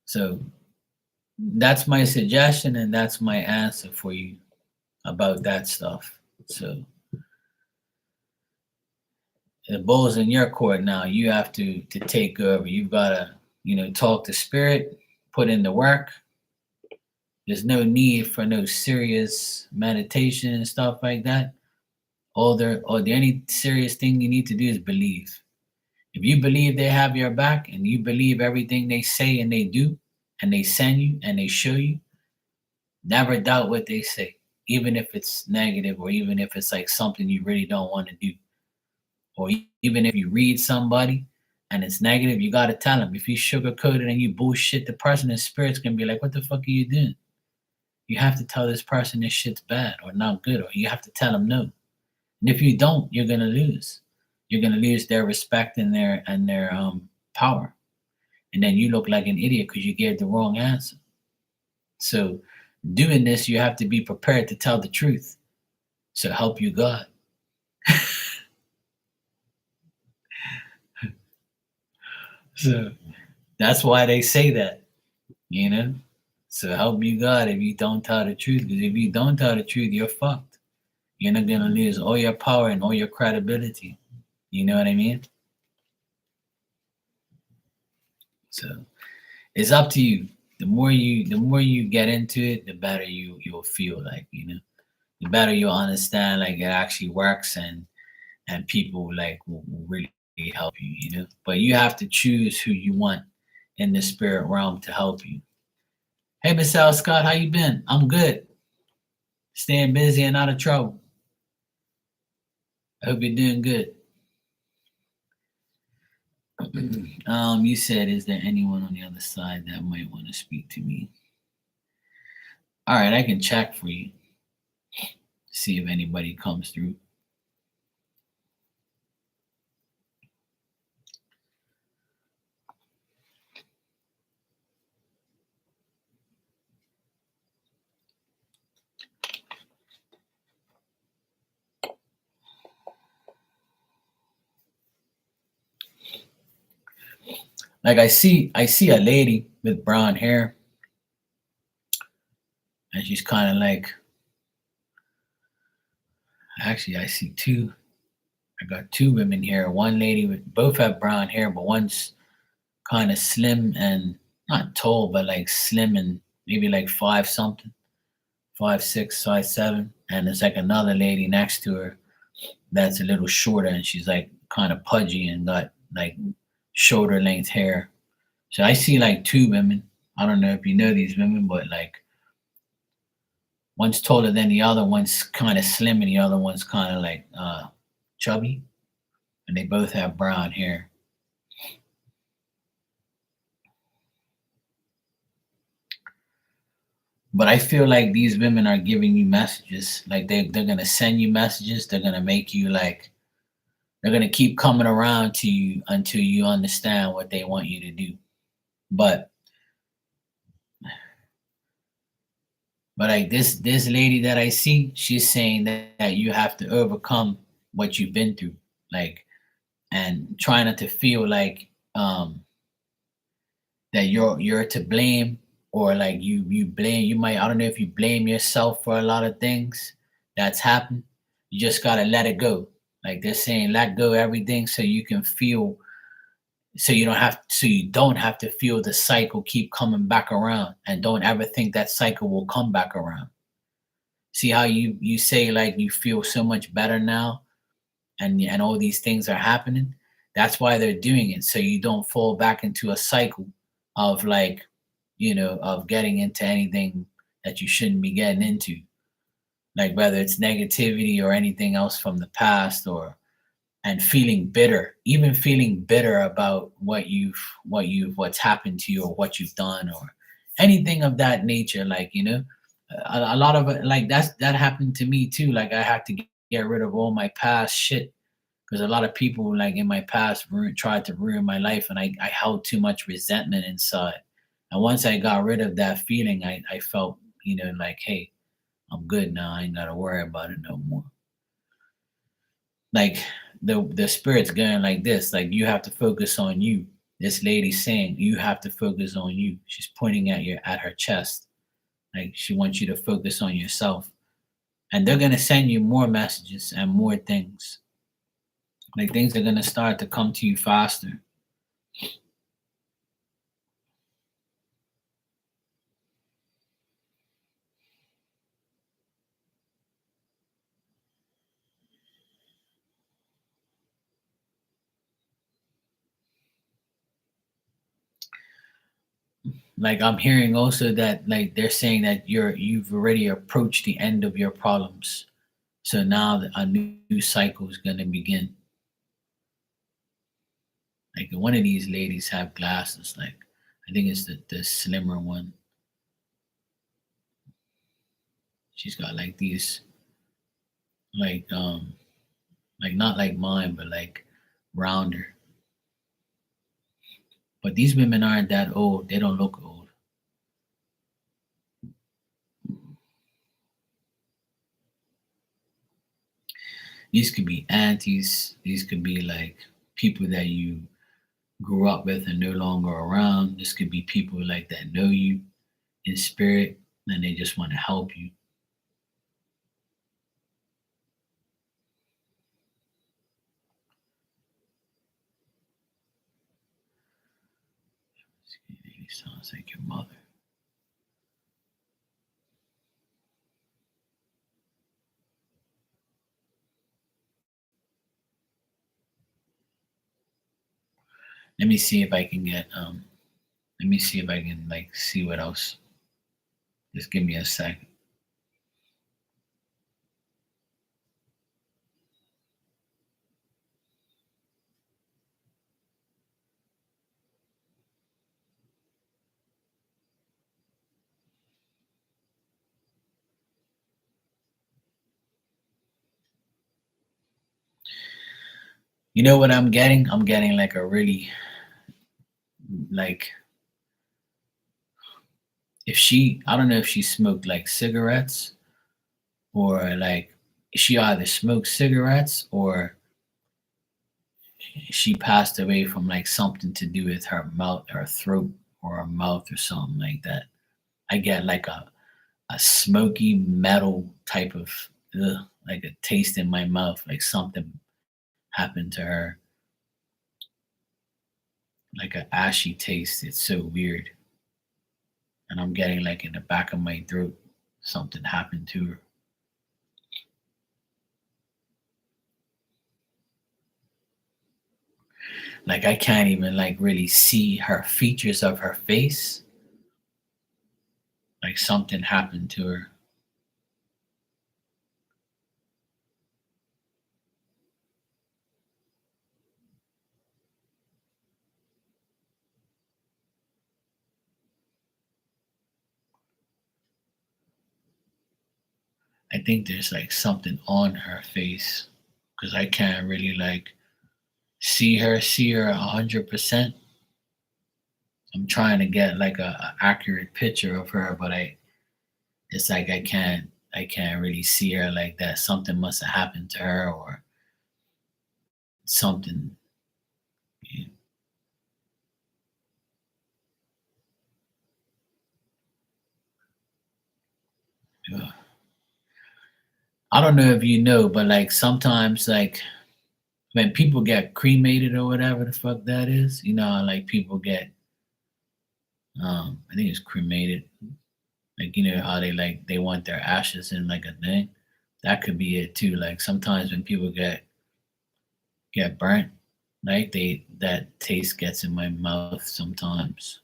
So that's my suggestion and that's my answer for you about that stuff. So the ball's in your court now. You have to take over. You've got to, talk to spirit, put in the work. There's no need for no serious meditation and stuff like that. The only serious thing you need to do is believe. If you believe they have your back and you believe everything they say and they do, and they send you and they show you, never doubt what they say, even if it's negative or even if it's like something you really don't want to do. Or even if you read somebody and it's negative, you gotta tell them. If you sugarcoat it and you bullshit, the person in spirit's gonna be like, "What the fuck are you doing?" You have to tell this person this shit's bad or not good, or you have to tell them no. And if you don't, you're gonna lose. You're gonna lose their respect and their power, and then you look like an idiot because you gave the wrong answer. So, doing this, you have to be prepared to tell the truth. So help you God. So that's why they say that, you know. So help you God if you don't tell the truth. Because if you don't tell the truth, you're fucked. You're not gonna lose all your power and all your credibility. You know what I mean? So it's up to you. The more you get into it, the better you'll feel like, the better you'll understand like it actually works, and people like will really help you, But you have to choose who you want in the spirit realm to help you. Hey, Miss Al Scott, how you been? I'm good. Staying busy and out of trouble. I hope you're doing good. You said, is there anyone on the other side that might want to speak to me? All right, I can check for you, see if anybody comes through. Like I see a lady with brown hair, and she's kind of like, actually I see two. I got two women here. One lady with both have brown hair, but one's kind of slim and not tall, but like slim and maybe like five something, 5'6", 5'7", and there's like another lady next to her that's a little shorter, and she's like kind of pudgy and got like shoulder length hair. So I see like two women. I don't know if you know these women, but like one's taller than the other, one's kind of slim, and the other one's kind of like chubby, and they both have brown hair. But I feel like these women are giving you messages. Like they're gonna send you messages. They're gonna make you like they're gonna keep coming around to you until you understand what they want you to do. But like this lady that I see, she's saying that you have to overcome what you've been through. Like, and try not to feel like that you're to blame, or like you blame, you might, I don't know if you blame yourself for a lot of things that's happened. You just got to let it go. Like they're saying, let go everything so you can feel, so you don't have to feel the cycle keep coming back around, and don't ever think that cycle will come back around. See how you say like you feel so much better now, and all these things are happening. That's why they're doing it, so you don't fall back into a cycle of like, of getting into anything that you shouldn't be getting into, like whether it's negativity or anything else from the past, or and feeling bitter, even feeling bitter about what's happened to you, or what you've done, or anything of that nature. Like, a lot of it, like that happened to me too. Like I had to get rid of all my past shit, because a lot of people like in my past tried to ruin my life, and I held too much resentment inside. And once I got rid of that feeling, I felt, like, hey, I'm good now. I ain't gotta worry about it no more. Like the spirit's going like this, like you have to focus on you. This lady's saying you have to focus on you. She's pointing at her chest. Like she wants you to focus on yourself. And they're gonna send you more messages and more things. Like things are gonna start to come to you faster. Like I'm hearing also that like they're saying that you've already approached the end of your problems. So now a new cycle is gonna begin. Like one of these ladies have glasses. Like I think it's the slimmer one. She's got like these like like not like mine, but like rounder. But these women aren't that old. They don't look old. These could be aunties. These could be like people that you grew up with and no longer around. This could be people like that know you in spirit and they just want to help you. It sounds like your mother. Let me see if I can get let me see if I can like see what else. Just give me a second. You know what I'm getting? I'm getting like a really like if she I don't know if she smoked like cigarettes or like she either smoked cigarettes or she passed away from like something to do with her mouth, her throat, or her mouth, or something like that. I get like a smoky metal type of like a taste in my mouth, like something happened to her, like a ashy taste. It's so weird, and I'm getting like in the back of my throat, something happened to her. Like I can't even like really see her features of her face. Like something happened to her. I think there's like something on her face because I can't really like see her 100%. I'm trying to get like a accurate picture of her, but I it's like I can't really see her like that. Something must have happened to her or something. Yeah. I don't know if you know, but like sometimes like when people get cremated or whatever the fuck that is, you know, how, like people get I think it's cremated. Like you know how they like they want their ashes in like a thing. That could be it too. Like sometimes when people get burnt, like they that taste gets in my mouth sometimes.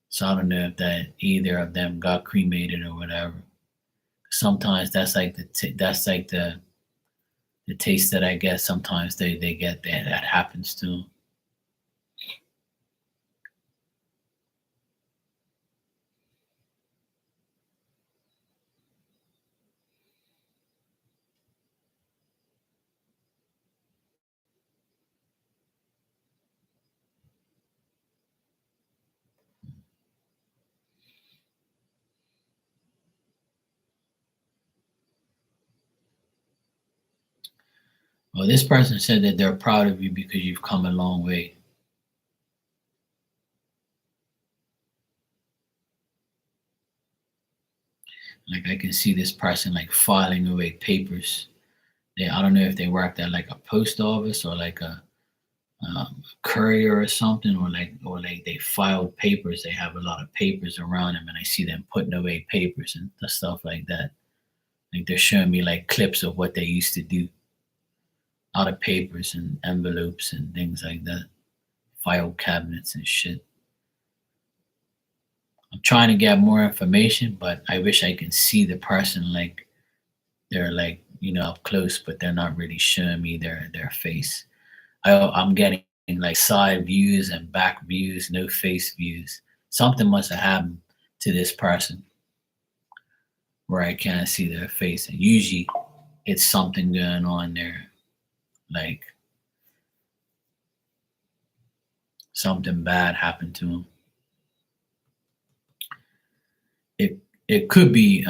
So I don't know if that either of them got cremated or whatever. Sometimes that's like that's like the taste that I get. Sometimes they get that happens to 'em. Well, this person said that they're proud of you because you've come a long way. Like I can see this person like filing away papers. I don't know if they worked at like a post office or like a courier or something, or like they filed papers. They have a lot of papers around them, and I see them putting away papers and stuff like that. Like they're showing me like clips of what they used to do out of papers and envelopes and things like that, file cabinets and shit. I'm trying to get more information, but I wish I can see the person like they're like up close, but they're not really showing me their face. I'm getting like side views and back views, no face views. Something must have happened to this person where I can't see their face. And usually it's something going on there, like something bad happened to them. It could be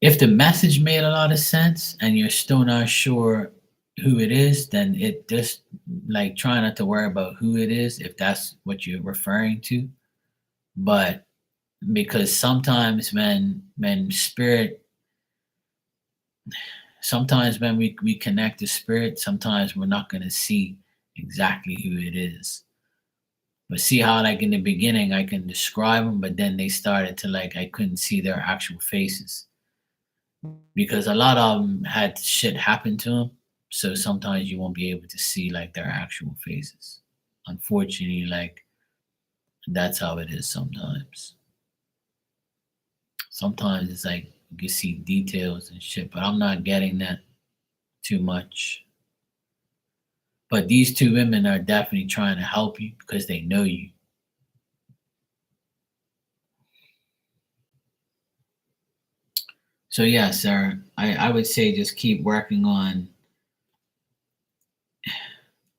if the message made a lot of sense and you're still not sure who it is, then it just like try not to worry about who it is if that's what you're referring to. But because sometimes when spirit sometimes when we connect to spirit, sometimes we're not gonna see exactly who it is. But see how like in the beginning I can describe them, but then they started to like I couldn't see their actual faces because a lot of them had shit happen to them. So sometimes you won't be able to see like their actual faces. Unfortunately, like that's how it is sometimes. Sometimes it's like you can see details and shit, but I'm not getting that too much. But these two women are definitely trying to help you because they know you. So yeah, sir, I would say just keep working on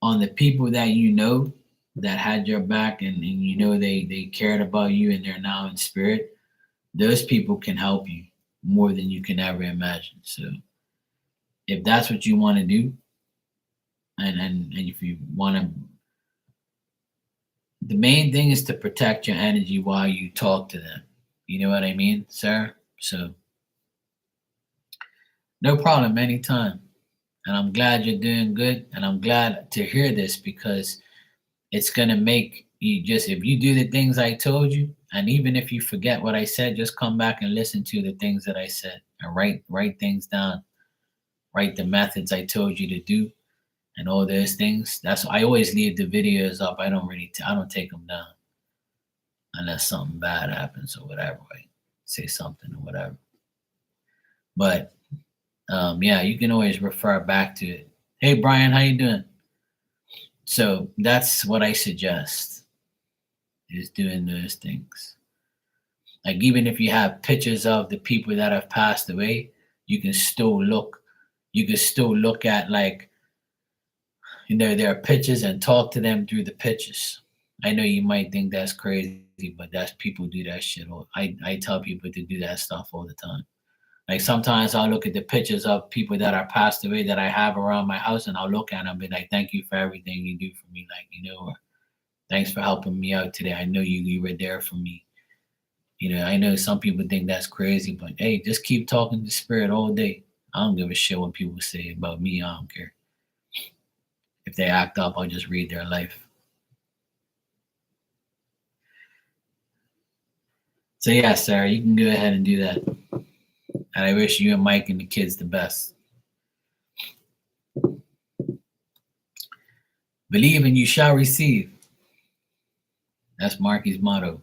the people that you know that had your back and you know they cared about you and they're now in spirit. Those people can help you more than you can ever imagine. So if that's what you want to do, and if you want to, the main thing is to protect your energy while you talk to them. You know what I mean, sir? So no problem, anytime. And I'm glad you're doing good, and I'm glad to hear this because it's gonna make you just if you do the things I told you, and even if you forget what I said, just come back and listen to the things that I said and write things down, write the methods I told you to do, and all those things. That's I always leave the videos up. I don't take them down unless something bad happens or whatever. I say something or whatever. But yeah, you can always refer back to it. Hey Brian, how you doing? So that's what I suggest is doing those things. Like even if you have pictures of the people that have passed away, you can still look. You can still look at like their pictures and talk to them through the pictures. I know you might think that's crazy, but that's people do that shit. I tell people to do that stuff all the time. Like sometimes I'll look at the pictures of people that are passed away that I have around my house, and I'll look at them and be like, "Thank you for everything you do for me." Like or thanks for helping me out today. I know you were there for me. I know some people think that's crazy, but hey, just keep talking to spirit all day. I don't give a shit what people say about me. I don't care. If they act up, I'll just read their life. So yeah, Sarah, you can go ahead and do that. And I wish you and Mike and the kids the best. Believe and you shall receive. That's Marky's motto.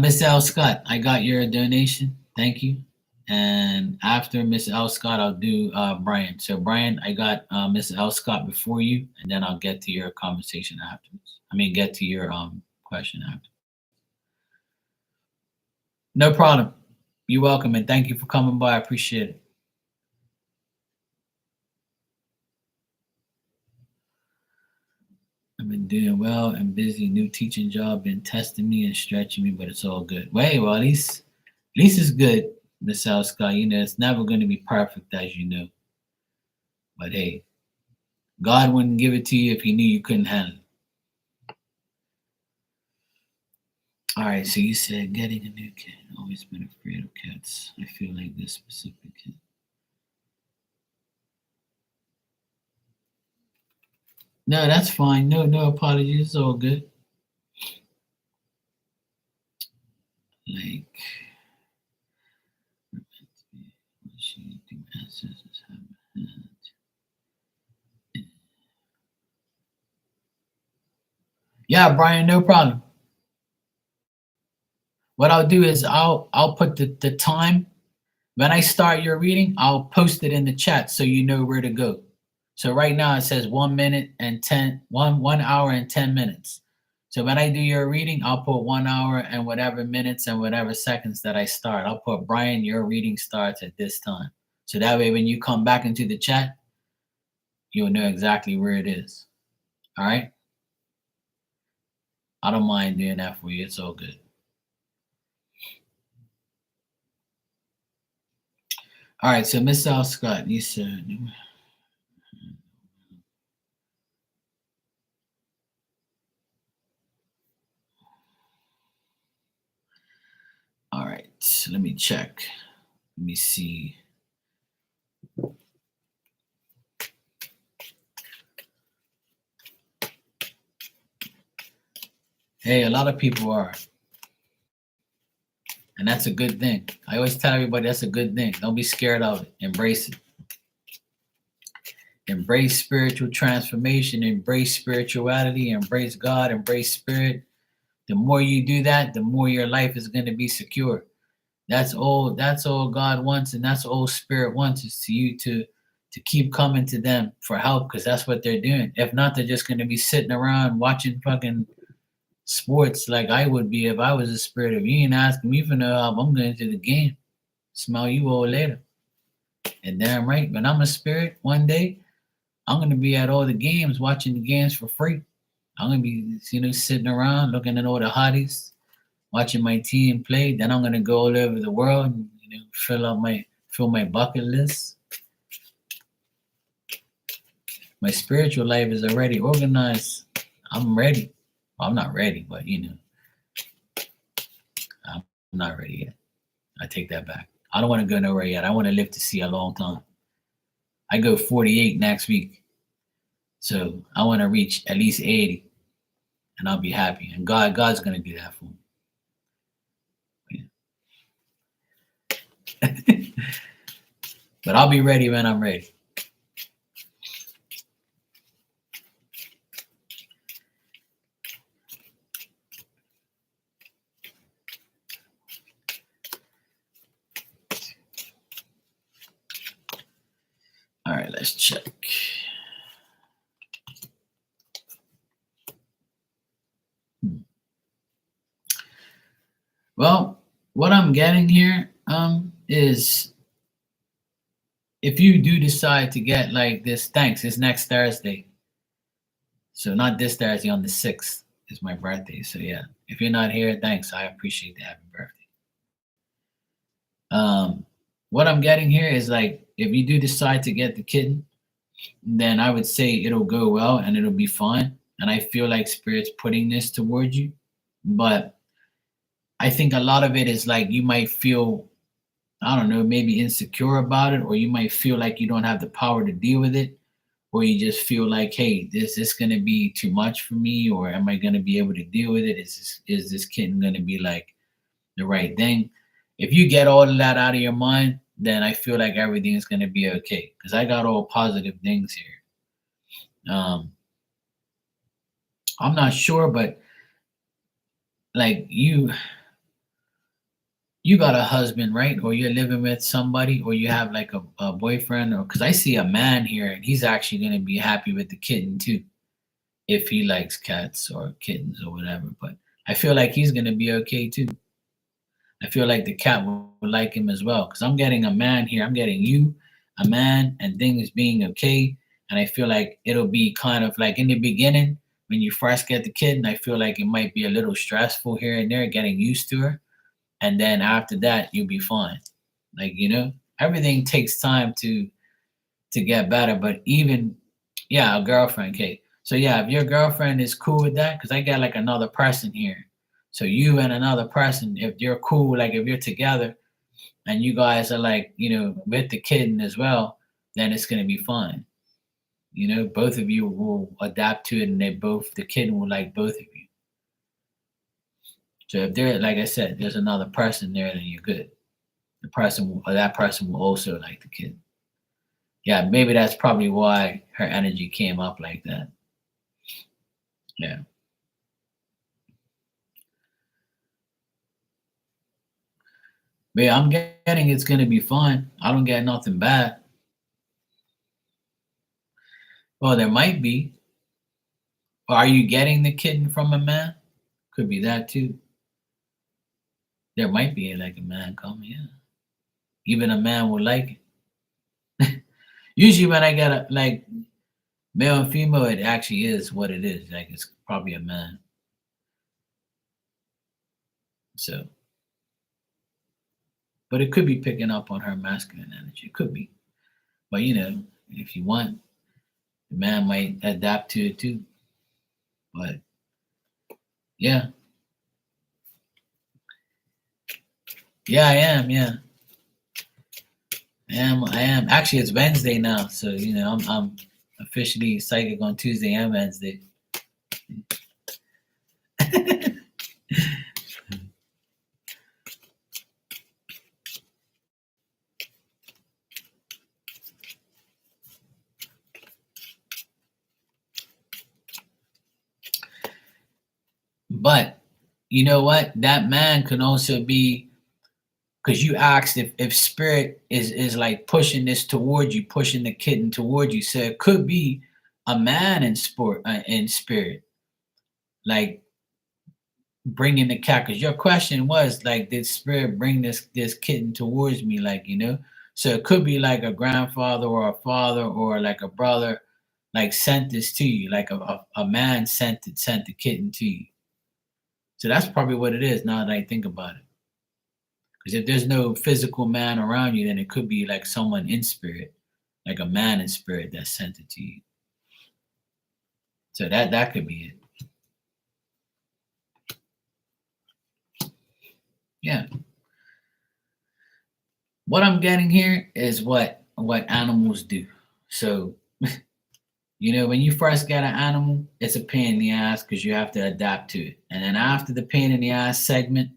Miss L. Scott, I got your donation. Thank you. And after Miss L. Scott, I'll do Brian. So Brian, I got Miss L. Scott before you, and then I'll get to your conversation afterwards. I mean, get to your question after. No problem. You're welcome, and thank you for coming by. I appreciate it. I've been doing well and busy. New teaching job been testing me and stretching me, but it's all good. Well, at least it's good, Miss L. Scott. It's never going to be perfect, as you know. But hey, God wouldn't give it to you if He knew you couldn't handle it. All right, so you said getting a new kid. Always been afraid of cats. I feel like this specific kid. No, that's fine. No apologies. It's all good. Like, she do ancestors have had. Yeah, Brian, no problem. What I'll do is I'll put the time When I start your reading, I'll post it in the chat so you know where to go. So right now it says 1 hour and 10 minutes. So when I do your reading, I'll put 1 hour and whatever minutes and whatever seconds that I start. I'll put Brian, your reading starts at this time. So that way when you come back into the chat, you'll know exactly where it is. All right? I don't mind doing that for you. It's all good. All right, so Miss Al Scott, you said. All right, let me check. Let me see. Hey, a lot of people are. And that's a good thing. I always tell everybody that's a good thing. Don't be scared of it. Embrace it. Embrace spiritual transformation, embrace spirituality, embrace God, embrace spirit. The more you do that, the more your life is going to be secure. That's all God wants, and that's all spirit wants is to you to keep coming to them for help, because that's what they're doing. If not, they're just going to be sitting around watching fucking sports like I would be if I was a spirit. If you ain't asking me for no help, I'm going to the game. Smell you all later. And damn right, when I'm a spirit one day, I'm going to be at all the games, watching the games for free. I'm going to be, sitting around looking at all the hotties, watching my team play. Then I'm going to go all over the world and, fill my bucket list. My spiritual life is already organized. I'm ready. Well, I'm not ready, but I'm not ready yet. I take that back. I don't want to go nowhere yet. I want to live to see a long time. I go 48 next week. So I want to reach at least 80 and I'll be happy. And God's going to do that for me. But I'll be ready when I'm ready. All right, let's check. Well, what I'm getting here is if you do decide to get like this, thanks, it's next Thursday. So not this Thursday, on the 6th is my birthday. So yeah, if you're not here, thanks. I appreciate the happy birthday. What I'm getting here is like if you do decide to get the kitten, then I would say it'll go well and it'll be fine. And I feel like spirit's putting this towards you. But I think a lot of it is like you might feel, I don't know, maybe insecure about it, or you might feel like you don't have the power to deal with it, or you just feel like, hey, is this going to be too much for me, or am I going to be able to deal with it? Is this kitten going to be like the right thing? If you get all of that out of your mind, then I feel like everything is going to be okay, because I got all positive things here. I'm not sure, but like you got a husband, right? Or you're living with somebody, or you have like a boyfriend, or because I see a man here and he's actually going to be happy with the kitten too, if he likes cats or kittens or whatever. But I feel like he's going to be okay too. I feel like the cat will like him as well, because I'm getting a man here. I'm getting you, a man, and things being okay. And I feel like it'll be kind of like in the beginning when you first get the kitten. I feel like it might be a little stressful here and there, getting used to her, and then after that you'll be fine. Like, everything takes time to get better. But even, yeah, a girlfriend, Kate. So yeah, if your girlfriend is cool with that, because I got like another person here. So you and another person, if you're cool, like if you're together and you guys are like, with the kitten as well, then it's gonna be fine. Both of you will adapt to it, and the kitten will like both of you. So if there, like I said, there's another person there, then you're good. That person will also like the kid. Yeah, maybe that's probably why her energy came up like that. Yeah. But yeah, I'm getting it's gonna be fun. I don't get nothing bad. Well, there might be. Or are you getting the kitten from a man? Could be that too. There might be like a man coming, yeah. Even a man will like it. Usually when I get a like male and female, it actually is what it is. Like it's probably a man. So, but it could be picking up on her masculine energy. It could be. But if you want, the man might adapt to it too. But yeah, yeah, I am. Yeah, I am. I am. Actually, it's Wednesday now, so I'm officially psychic on Tuesday and Wednesday. But you know what? That man can also be because you asked if spirit is like pushing this towards you, pushing the kitten towards you. So it could be a man in spirit, like bringing the cat. Because your question was like, did spirit bring this kitten towards me? Like so it could be like a grandfather or a father or like a brother, like sent this to you, like a man sent the kitten to you. So that's probably what it is. Now that I think about it. Because if there's no physical man around you, then it could be like someone in spirit, like a man in spirit that sent it to you. So that could be it. Yeah. What I'm getting here is what animals do. So when you first get an animal, it's a pain in the ass because you have to adapt to it. And then after the pain in the ass segment,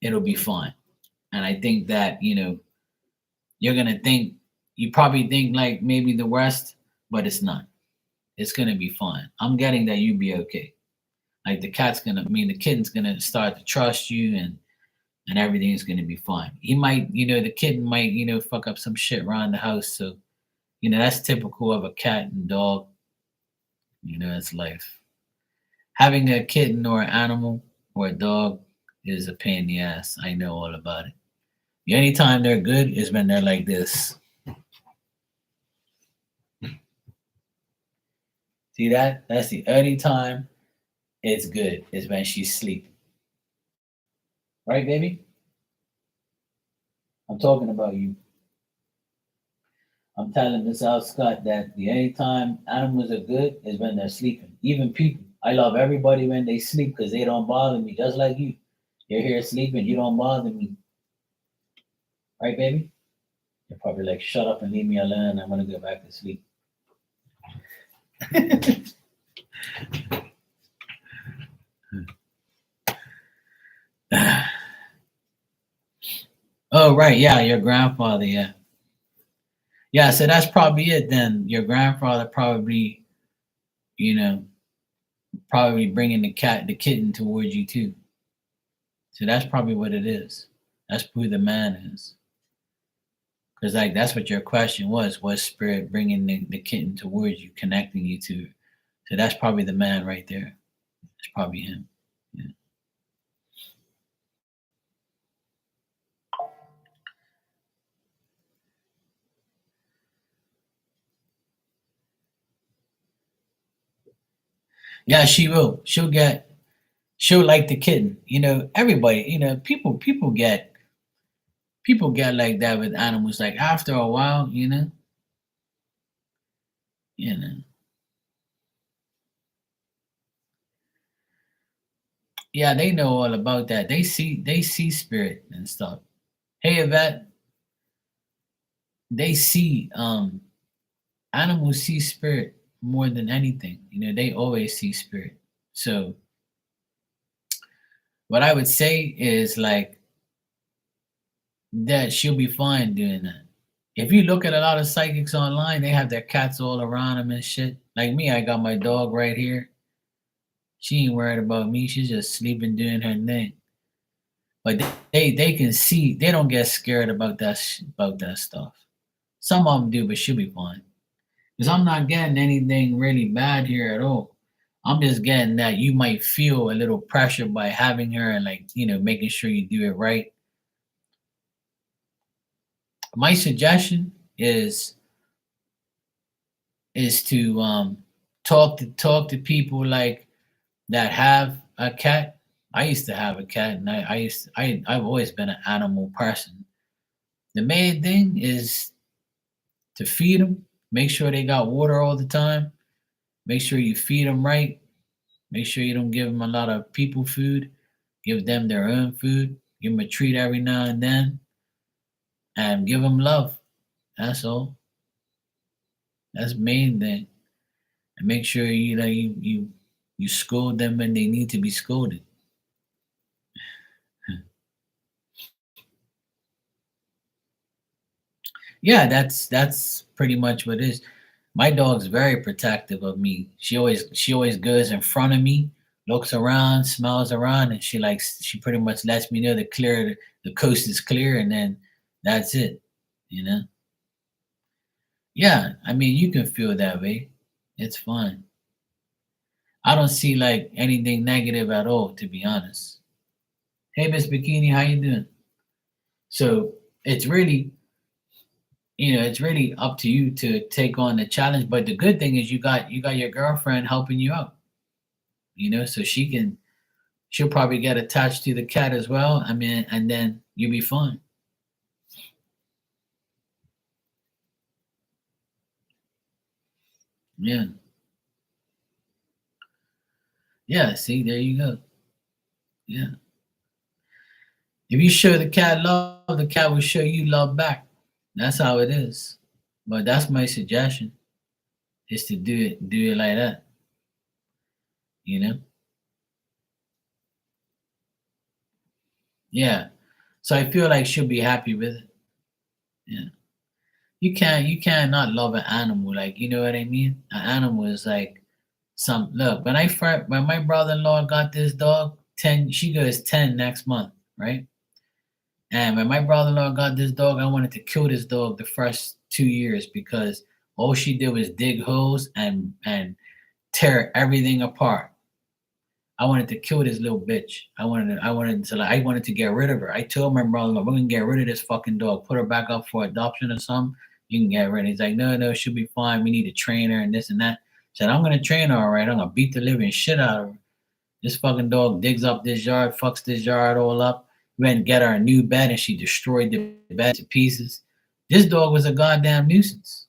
it'll be fun. And I think that, you're gonna think you probably think like maybe the worst, but it's not. It's gonna be fun. I'm getting that you be okay. Like the kitten's gonna start to trust you and everything's gonna be fine. He might, the kitten might, fuck up some shit around the house. So, that's typical of a cat and dog. It's life. Having a kitten or an animal or a dog is a pain in the ass. I know all about it. The only time they're good is when they're like this. See that? That's the only time it's good is when she's sleeping. Right, baby? I'm talking about you. I'm telling Miss Al Scott that the only time animals are good is when they're sleeping. Even people. I love everybody when they sleep because they don't bother me, just like you. You're here sleeping, you don't bother me. Right, baby? You're probably like, shut up and leave me alone. I'm going to go back to sleep. Oh, right. Yeah, your grandfather. Yeah. Yeah, so that's probably it then. Your grandfather you know, probably bringing the kitten towards you too. So that's probably what it is. That's who the man is. Because like that's what your question was spirit bringing the kitten towards you, connecting you to it. So that's probably the man right there. It's probably him. Yeah. Yeah, she will. She'll like the kitten. Everybody, people get like that with animals. Like after a while, you know. Yeah, they know all about that. They see spirit and stuff. Hey Yvette, they see animals see spirit more than anything. They always see spirit. So what I would say is like that she'll be fine doing that. If you look at a lot of psychics online, they have their cats all around them and shit. Like me, I got my dog right here. She ain't worried about me. She's just sleeping doing her thing. but they can see. They don't get scared about about that stuff. Some of them do, but she'll be fine. Because I'm not getting anything really bad here at all. I'm just getting that you might feel a little pressure by having her and like making sure you do it right. My suggestion is to talk to people like that have a cat. I used to have a cat, and I've always been an animal person. The main thing is to feed them, make sure they got water all the time, make sure you feed them right, make sure you don't give them a lot of people food, give them their own food, give them a treat every now and then, and give them love. That's all. That's the main thing. And make sure you scold them when they need to be scolded. Yeah, that's pretty much what it is. My dog's very protective of me. She always goes in front of me, looks around, smells around, and she pretty much lets me know the coast is clear, and then that's it. You know? Yeah, I mean you can feel that way. It's fine. I don't see like anything negative at all, to be honest. Hey Miss Bikini, how you doing? So it's really it's really up to you to take on the challenge. But the good thing is you got your girlfriend helping you out. So she'll probably get attached to the cat as well. I mean, and then you'll be fine. Yeah, yeah. See, there you go. Yeah. If you show the cat love, the cat will show you love back. That's how it is. But that's my suggestion is to do it like that. You know. Yeah. So I feel like she'll be happy with it. Yeah. You can't not love an animal, like you know what I mean? An animal is like some look, when my brother-in-law got this dog, 10 she goes 10 next month, right? And when my brother-in-law got this dog, I wanted to kill this dog the first 2 years because all she did was dig holes and tear everything apart. I wanted to kill this little bitch. I wanted to get rid of her. I told my brother, we're gonna get rid of this fucking dog, put her back up for adoption or something. You can get rid of it. He's like, no, no, she'll be fine. We need to train her and this and that. I said, I'm gonna train her, all right. I'm gonna beat the living shit out of her. This fucking dog digs up this yard, fucks this yard all up. We went and get her a new bed and she destroyed the bed to pieces. This dog was a goddamn nuisance.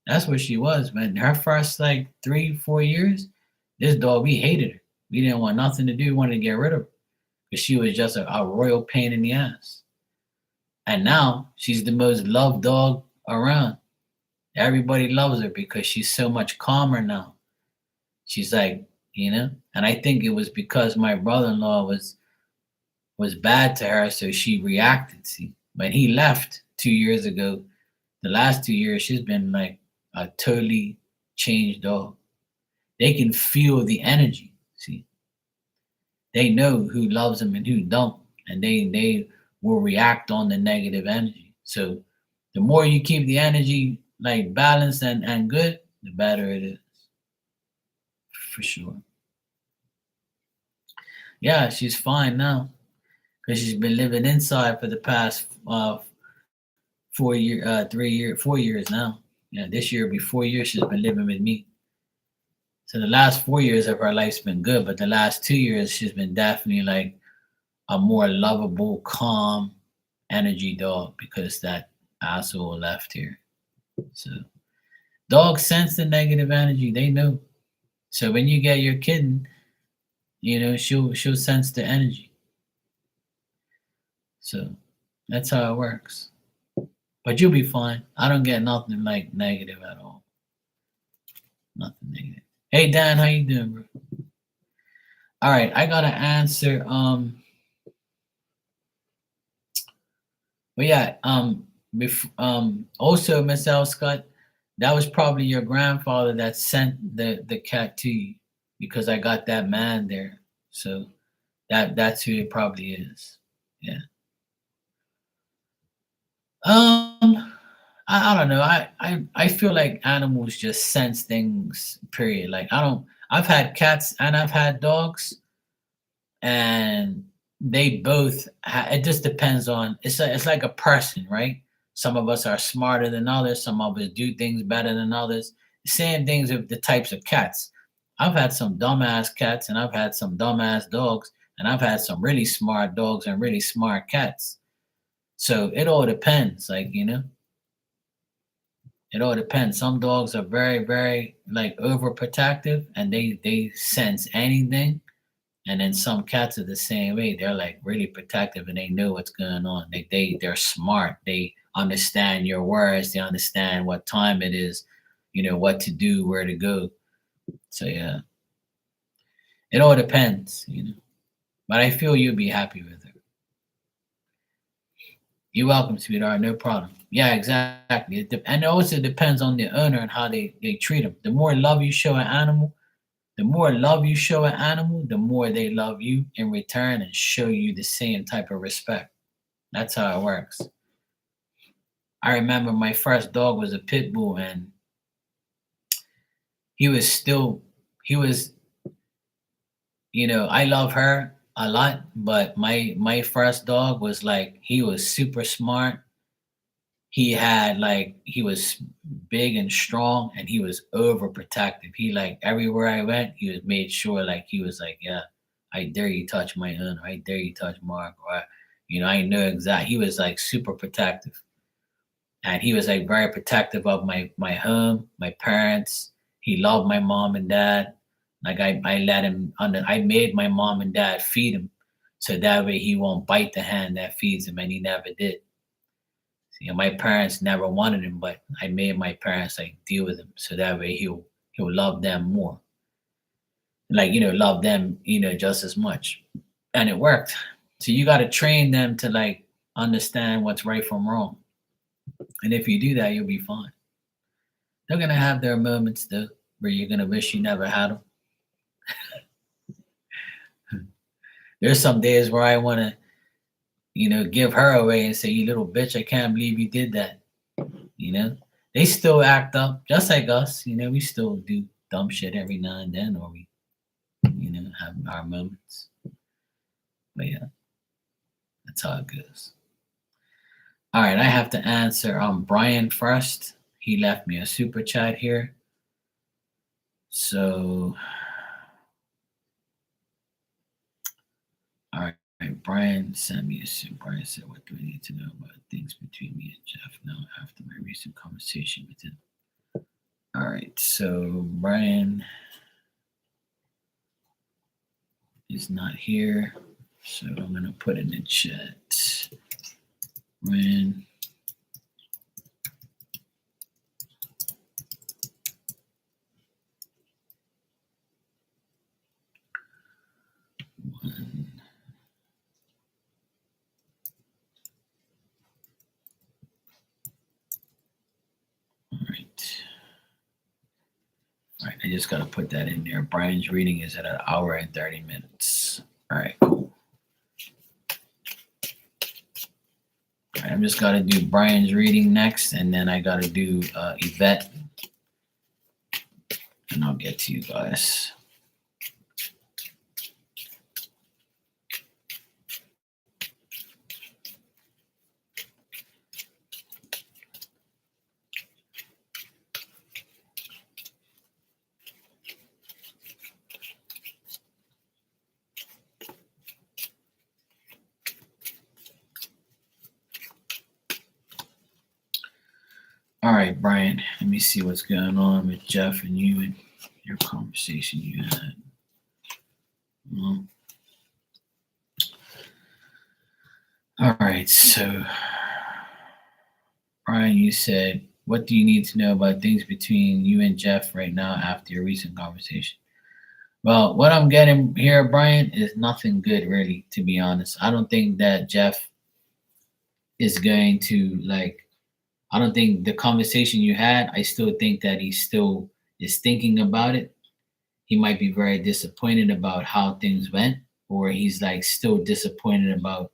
That's what she was, man. Her first like 3, 4 years, this dog, we hated her. We didn't want nothing to do. We wanted to get rid of her because she was just a royal pain in the ass. And now she's the most loved dog around. Everybody loves her because she's so much calmer now. She's like, and I think it was because my brother-in-law was bad to her, so she reacted. See, when he left 2 years ago, the last 2 years, she's been like a totally changed dog. They can feel the energy. See, they know who loves them and who don't, and they will react on the negative energy. So the more you keep the energy like balanced and good, the better it is for sure. Yeah, she's fine now because she's been living inside for the past 4 year, 3 year, 4 years now. Yeah, this year will be 4 years she's been living with me. So the last 4 years of her life's been good, but the last 2 years she's been definitely like a more lovable, calm energy dog because that asshole left here. So dogs sense the negative energy. They know. So when you get your kitten, she'll sense the energy. So that's how it works. But you'll be fine. I don't get nothing like negative at all. Nothing negative. Hey Dan, how you doing, bro? All right, I gotta answer. But yeah, also Miss L. Scott, that was probably your grandfather that sent the cat to you because I got that man there. So that's who it probably is. Yeah. I don't know. I feel like animals just sense things. Period. Like I don't. I've had cats and I've had dogs, and they both. It just depends on. It's like a person, right? Some of us are smarter than others. Some of us do things better than others. Same things with the types of cats. I've had some dumbass cats, and I've had some dumbass dogs, and I've had some really smart dogs and really smart cats. So it all depends. It all depends. Some dogs are very, very like overprotective and they sense anything. And then some cats are the same way. They're like really protective and they know what's going on. They're smart. They understand your words. They understand what time it is, what to do, where to go. So yeah, it all depends. But I feel you'll be happy with it. You're welcome, sweetheart. No problem. Yeah, exactly. And it also depends on the owner and how they treat them. The more love you show an animal, the more they love you in return and show you the same type of respect. That's how it works. I remember my first dog was a pit bull, and he was still, he was, I love her a lot, but my first dog was like, he was super smart. He was big and strong, and he was overprotective. He like everywhere I went, he was made sure like he was like, yeah, I dare you touch my owner, I dare you touch Mark, or I know exactly. He was like super protective, and he was like very protective of my home, my parents. He loved my mom and dad. Like I let him under. I made my mom and dad feed him, so that way he won't bite the hand that feeds him, and he never did. My parents never wanted him, but I made my parents like deal with him so that way he'll love them more. Like, love them, just as much. And it worked. So you gotta train them to like understand what's right from wrong. And if you do that, you'll be fine. They're gonna have their moments though, where you're gonna wish you never had them. There's some days where I wanna, give her away and say, "You little bitch, I can't believe you did that." You know, they still act up just like us. We still do dumb shit every now and then, or we, have our moments. But yeah, that's how it goes. All right, I have to answer Brian first. He left me a super chat here. So, all right, Brian sent me a super. Brian said, "What do I need to know about things between me and Jeff now after my recent conversation with him?" All right, so Brian is not here, so I'm gonna put in the chat. When one, all right. All right, I just got to put that in there. Brian's reading is at an hour and 30 minutes. All right, cool. All right, I'm just got to do Brian's reading next, and then I got to do Yvette, and I'll get to you guys. All right, Brian, let me see what's going on with Jeff and you and your conversation you had. Well, all right, so Brian, you said, what do you need to know about things between you and Jeff right now after your recent conversation? Well, what I'm getting here, Brian, is nothing good, really, to be honest. I don't think that Jeff is going to like, I don't think the conversation you had, I still think that he still is thinking about it. He might be very disappointed about how things went, or he's like still disappointed about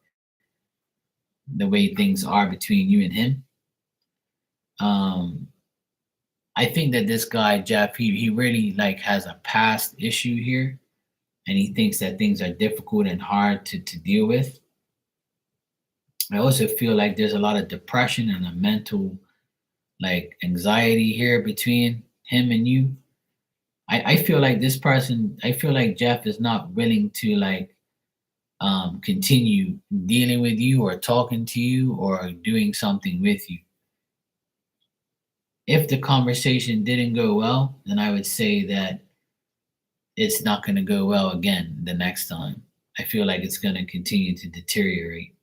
the way things are between you and him. Um, I think that this guy Jeff, he really like has a past issue here, and he thinks that things are difficult and hard to deal with. I also feel like there's a lot of depression and a mental like anxiety here between him and you. I feel like this person, I feel like Jeff is not willing to like continue dealing with you or talking to you or doing something with you. If the conversation didn't go well, then I would say that it's not going to go well again the next time. I feel like it's going to continue to deteriorate,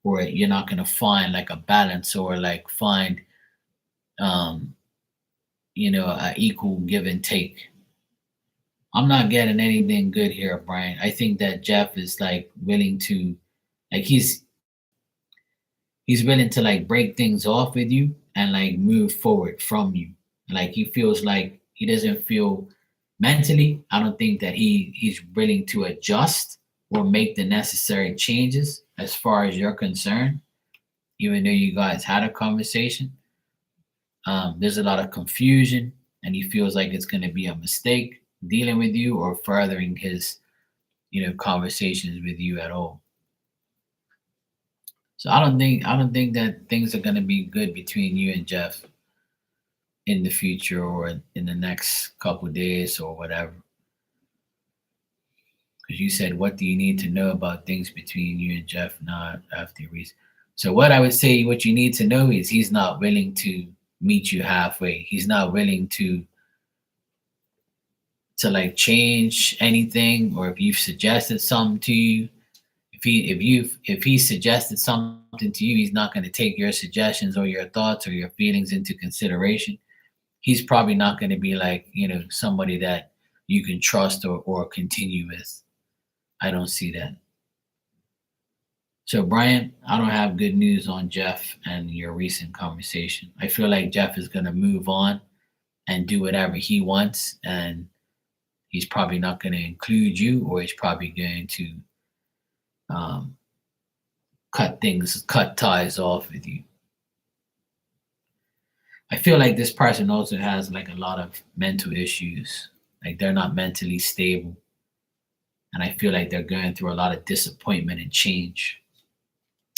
or you're not going to find like a balance or like find, um, a equal give and take. I'm not getting anything good here, Brian. I think that Jeff is like willing to, like he's willing to like break things off with you and like move forward from you. Like he feels like he doesn't feel mentally. I don't think that he's willing to adjust or make the necessary changes as far as you're concerned. Even though you guys had a conversation, there's a lot of confusion, and he feels like it's going to be a mistake dealing with you or furthering his conversations with you at all. So I don't think that things are going to be good between you and Jeff in the future or in the next couple days or whatever. Because you said, what do you need to know about things between you and Jeff? Not after reason. So what I would say, what you need to know is he's not willing to meet you halfway. He's not willing to like change anything, or if you've suggested something to you, if he suggested something to you, he's not going to take your suggestions or your thoughts or your feelings into consideration. He's probably not going to be like somebody that you can trust or continue with. I don't see that. So Brian, I don't have good news on Jeff and your recent conversation. I feel like Jeff is going to move on and do whatever he wants, and he's probably not going to include you, or he's probably going to um, cut ties off with you. I feel like this person also has like a lot of mental issues. Like they're not mentally stable. And I feel like they're going through a lot of disappointment and change.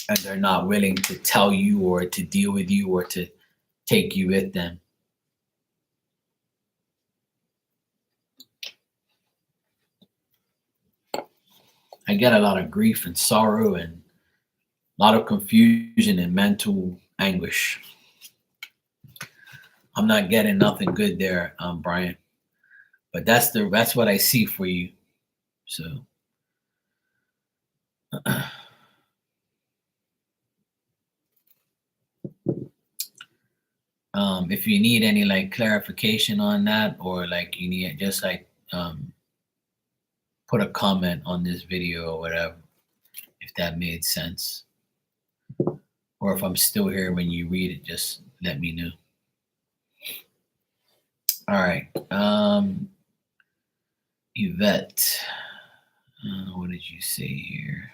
And they're not willing to tell you or to deal with you or to take you with them. I get a lot of grief and sorrow and a lot of confusion and mental anguish. I'm not getting nothing good there, Brian. But that's what I see for you. So if you need any like clarification on that, or like you need just like put a comment on this video or whatever, if that made sense. Or if I'm still here when you read it, just let me know. All right. Yvette, what did you say here?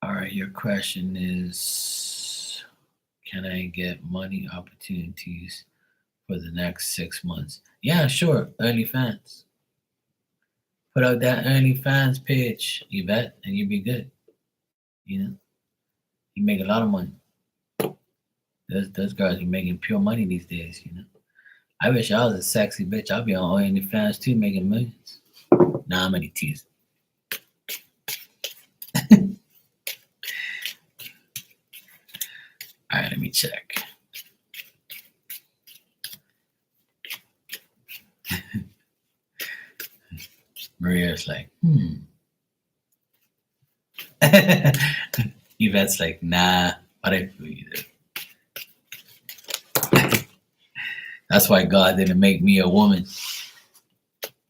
All right, your question is, can I get money opportunities for the next 6 months? Yeah, sure. OnlyFans. Put out that OnlyFans page, Yvette, and you'll be good. You make a lot of money. Those girls are making pure money these days. I wish I was a sexy bitch. I'd be on OnlyFans too, making millions. Nah, I'm only teasing. All right, let me check. Maria's like, Yvette's like, nah, but I feel you there. That's why God didn't make me a woman.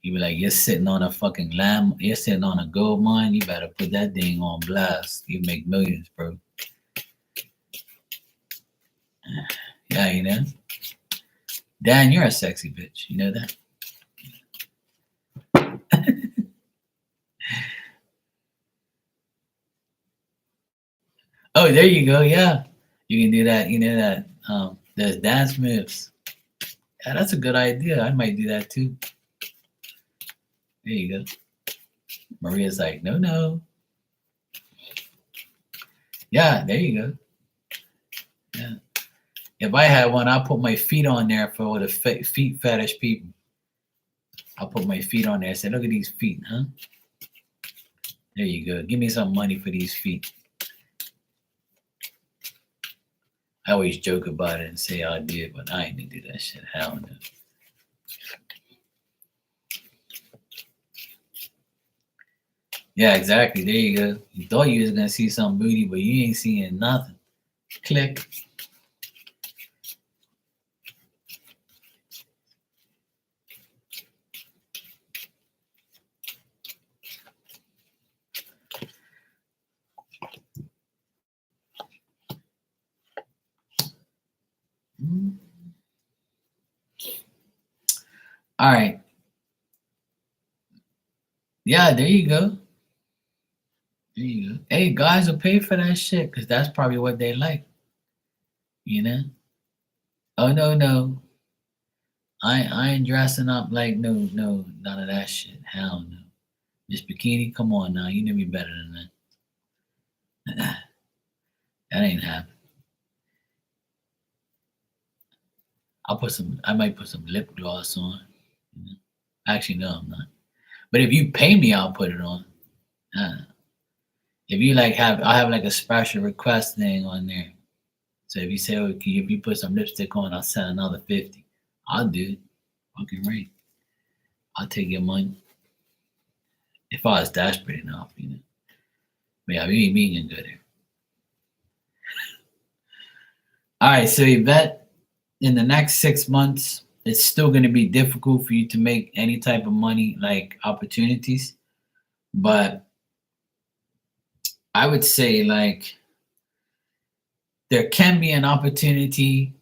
He be like, you're sitting on a fucking lamb, you're sitting on a gold mine, you better put that thing on blast. You make millions, bro. Yeah, Dan, you're a sexy bitch. You know that? Oh, there you go. Yeah, you can do that. You know that there's dance moves. Yeah, that's a good idea. I might do that too. There you go. Maria's like, no, no. Yeah, there you go. Yeah. If I had one, I'll put my feet on there for the feet fetish people. I'll put my feet on there and say, look at these feet, huh? There you go. Give me some money for these feet. I always joke about it and say I did, but I ain't gonna do that shit. Hell no. Yeah, exactly. There you go. You thought you was gonna see some booty, but you ain't seeing nothing. Click. Mm. All right. Yeah, there you go. There you go. Hey, guys will pay for that shit because that's probably what they like. You know? Oh no, no. I ain't dressing up like no, none of that shit. Hell no. Miss Bikini, come on now. You know me better than that. That ain't happening. I might put some lip gloss on. You know? Actually, no, I'm not. But if you pay me, I'll put it on. Uh, if you like I'll have like a special request thing on there. So if you say, oh, if you put some lipstick on, I'll send another 50. I'll do it. Fucking right. I'll take your money. If I was desperate enough, you know. But yeah, me can go there. All right, so Yvette, in the next 6 months, it's still going to be difficult for you to make any type of money, like opportunities. But I would say, like, there can be an opportunity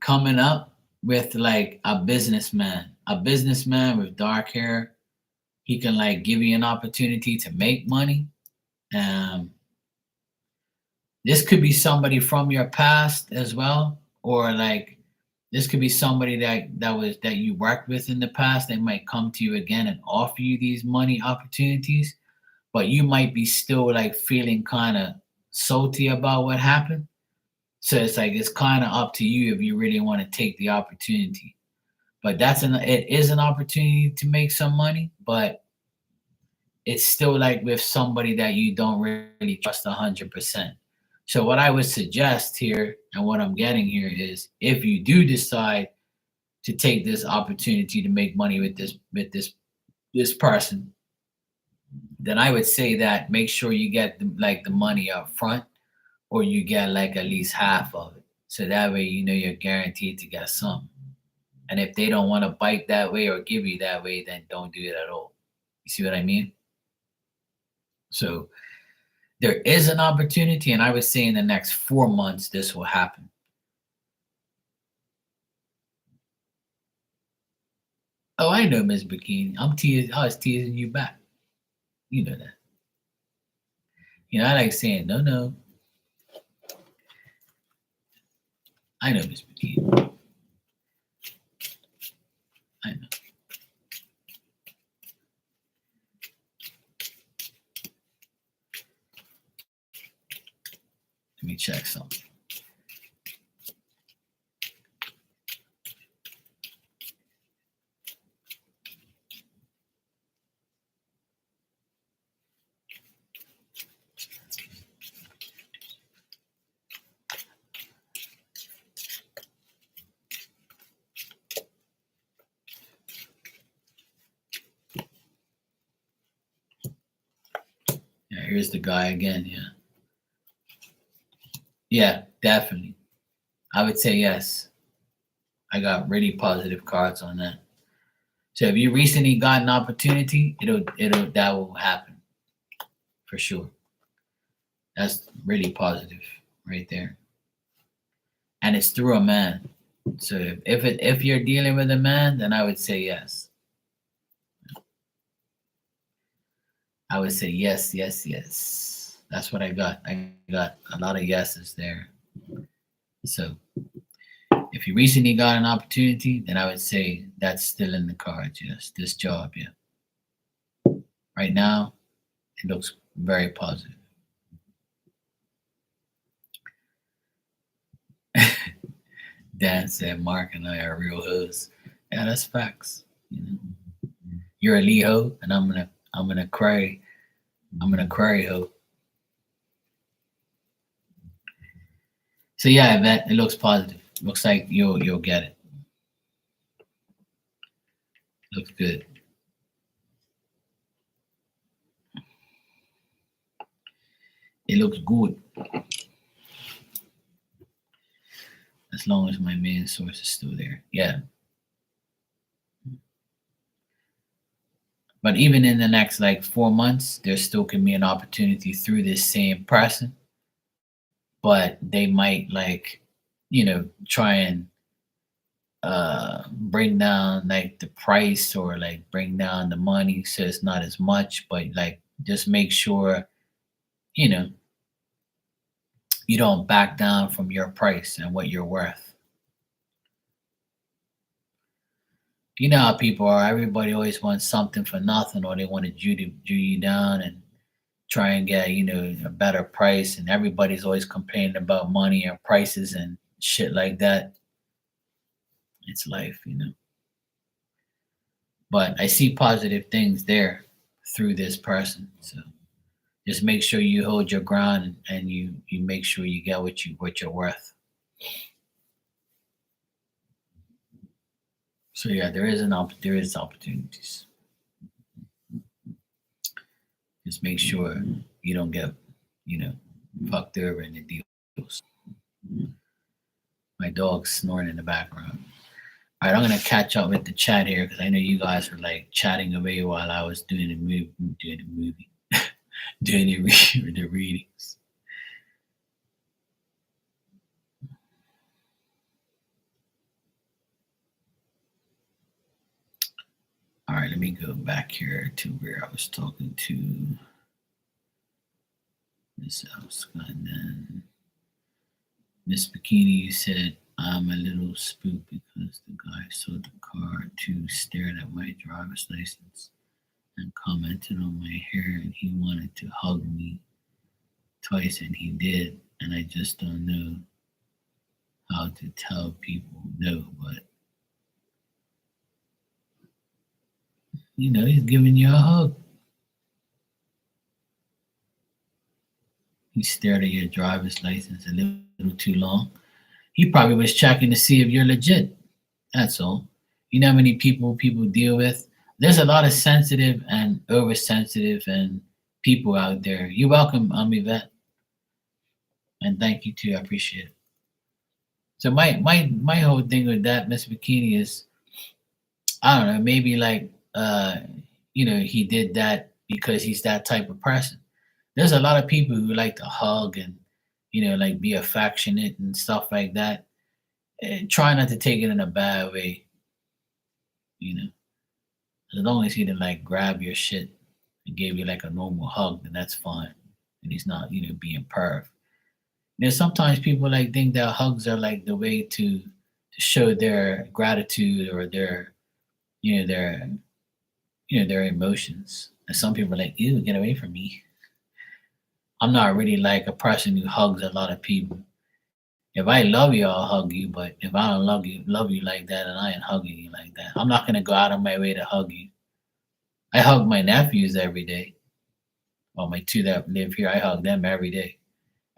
coming up with like a businessman with dark hair. He can like give you an opportunity to make money. Um, this could be somebody from your past as well, or like this could be somebody that you worked with in the past. They might come to you again and offer you these money opportunities, but you might be still like feeling kind of salty about what happened. So it's like it's kind of up to you if you really want to take the opportunity. But it is an opportunity to make some money, but it's still like with somebody that you don't really trust 100%. So what I would suggest here and what I'm getting here is if you do decide to take this opportunity to make money with this person, then I would say that make sure you get the money up front or you get like at least half of it. So that way you know you're guaranteed to get some. And if they don't want to bite that way or give you that way, then don't do it at all. You see what I mean? So there is an opportunity, and I would say in the next 4 months this will happen. Oh, I know, Miss Bikini. I was teasing you back. You know that. You know, I like saying no, no. I know, Miss Bikini. I know. Let me check something. Yeah, here's the guy again. Yeah. Yeah, definitely. I would say yes. I got really positive cards on that. So if you recently got an opportunity, it'll that will happen for sure. That's really positive right there. And it's through a man. So if you're dealing with a man, then I would say yes. I would say yes, yes, yes. That's what I got. I got a lot of yeses there. So if you recently got an opportunity, then I would say that's still in the cards. Yes, this job. Yeah, right now it looks very positive. Dan said Mark and I are real hoods. Yeah, that's facts. You know, you're a Leo, and I'm gonna cry. I'm gonna cry hoe. So yeah, that it looks positive. Looks like you'll get it. Looks good. It looks good as long as my main source is still there. Yeah, but even in the next like 4 months, there still can be an opportunity through this same person, but they might like, try and bring down like the price or like bring down the money so it's not as much, but like just make sure, you know, you don't back down from your price and what you're worth. You know how people are. Everybody always wants something for nothing, or they want to Jew you down and try and get a better price. And everybody's always complaining about money and prices and shit like that. It's life. But I see positive things there through this person. So just make sure you hold your ground and you make sure you get what you're worth. So yeah, there is opportunities. Just make sure you don't get you know fucked over in the deals. My dog's snoring in the background. All right, I'm gonna catch up with the chat here because I know you guys were like chatting away while I was doing the readings. All right, let me go back here to where I was talking to Miss Elska, and then Miss Bikini. You said I'm a little spooked because the guy saw the car too, stared at my driver's license, and commented on my hair, and he wanted to hug me twice, and he did, and I just don't know how to tell people no, but he's giving you a hug. He stared at your driver's license a little too long. He probably was checking to see if you're legit. That's all. You know how many people deal with? There's a lot of sensitive and oversensitive and people out there. You're welcome, Yvette, and thank you too. I appreciate it. So my whole thing with that, Miss Bikini, is I don't know, maybe like he did that because he's that type of person. There's a lot of people who like to hug and like be affectionate and stuff like that. And try not to take it in a bad way, you know. As long as he didn't like grab your shit and gave you like a normal hug, then that's fine. And he's not, being perv. Sometimes people like think that hugs are like the way to show their gratitude or you know, their their emotions. And some people are like, ew, get away from me. I'm not really like a person who hugs a lot of people. If I love you, I'll hug you. But if I don't love you like that, and I ain't hugging you like that, I'm not gonna go out of my way to hug you. I hug my nephews every day. Well, my two that live here, I hug them every day.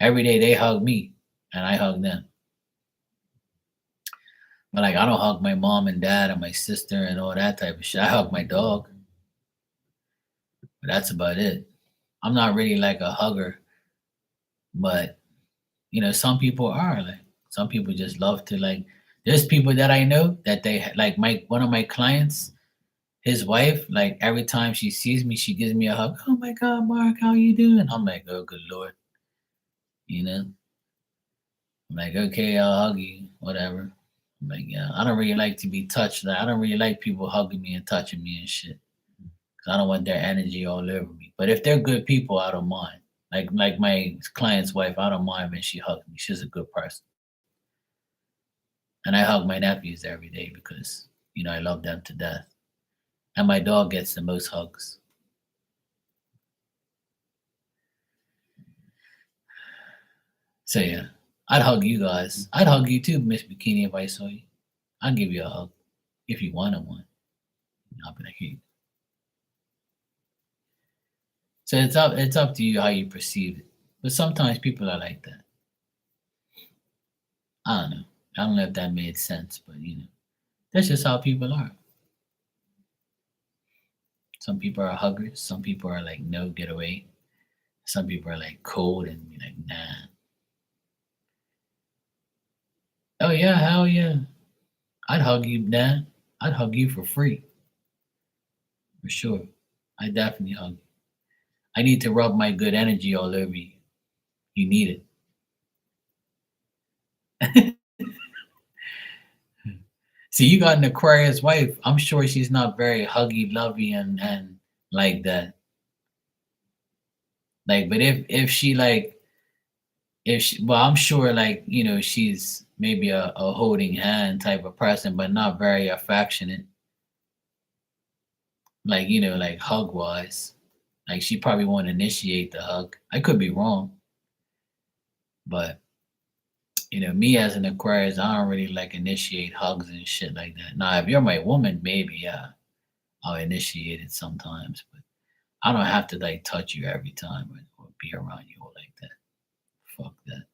Every day they hug me, and I hug them. But like, I don't hug my mom and dad and my sister and all that type of shit. I hug my dog, but that's about it. I'm not really like a hugger, but some people are like. Some people just love to like. There's people that I know that they like. My one of my clients, his wife, like every time she sees me, she gives me a hug. Oh my God, Mark, how you doing? I'm like, oh good Lord, you know. I'm like, okay, I'll hug you, whatever. I'm like, yeah, I don't really like to be touched. Like, I don't really like people hugging me and touching me and shit. 'Cause I don't want their energy all over me. But if they're good people, I don't mind. Like my client's wife, I don't mind when she hugs me. She's a good person. And I hug my nephews every day because, I love them to death. And my dog gets the most hugs. So yeah, I'd hug you guys. I'd hug you too, Miss Bikini, if I saw you. I'd give you a hug if you wanted one. I'll be like, hey. So it's up to you how you perceive it. But sometimes people are like that. I don't know. I don't know if that made sense, but that's just how people are. Some people are huggers. Some people are like, no, get away. Some people are like cold and be like, nah. Oh yeah, hell yeah. I'd hug you, Dad. I'd hug you for free. For sure. I definitely hug you. I need to rub my good energy all over you. You need it. See, you got an Aquarius wife. I'm sure she's not very huggy, lovey, and like that. Like, but if she like, if she, well, I'm sure like she's maybe a holding hand type of person, but not very affectionate. Like like hug wise. Like she probably won't initiate the hug. I could be wrong, but me as an Aquarius, I don't really like initiate hugs and shit like that. Now, if you're my woman, maybe yeah, I'll initiate it sometimes, but I don't have to like touch you every time or be around you or like that. Fuck that.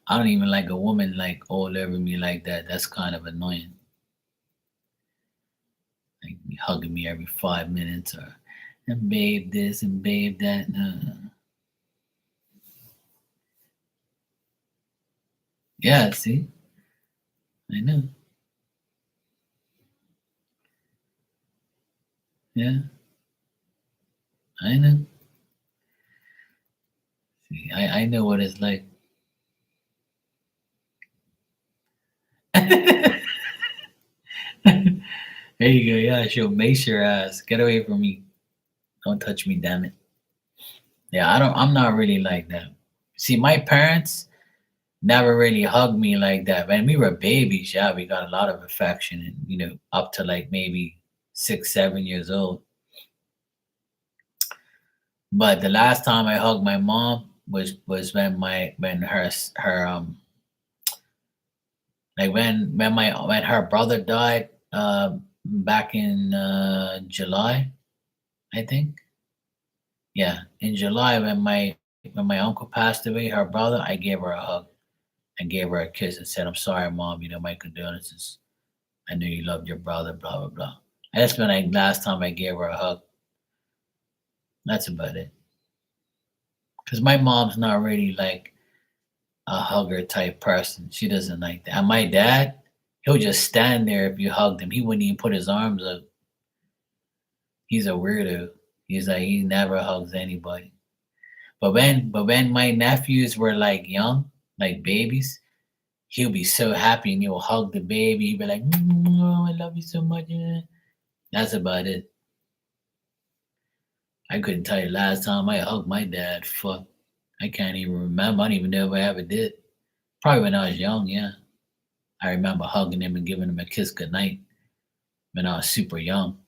I don't even like a woman like all over me like that. That's kind of annoying. Like hugging me every 5 minutes or and babe this and babe that. Yeah, see, I know. Yeah, I know. See, I know what it's like. There you go. Yeah, she'll mace your ass. Get away from me. Don't touch me, damn it. Yeah, I don't. I'm not really like that. See, my parents never really hugged me like that. When we were babies, yeah, we got a lot of affection, and up to like maybe 6, 7 years old. But the last time I hugged my mom was when her like when her brother died back in July, I think. Yeah, in July when my uncle passed away, her brother, I gave her a hug and gave her a kiss and said, "I'm sorry, mom. My condolences. I know you loved your brother. Blah blah blah." And that's when last time I gave her a hug. That's about it. Because my mom's not really like a hugger type person. She doesn't like that. And my dad, he'll just stand there if you hugged him. He wouldn't even put his arms up. He's a weirdo. He's like he never hugs anybody. But when my nephews were like young, like babies, he'll be so happy and he'll hug the baby. He'll be like, "Oh, I love you so much." That's about it. I couldn't tell you last time I hugged my dad. Fuck. I can't even remember. I don't even know if I ever did. Probably when I was young, yeah. I remember hugging him and giving him a kiss goodnight when I was super young.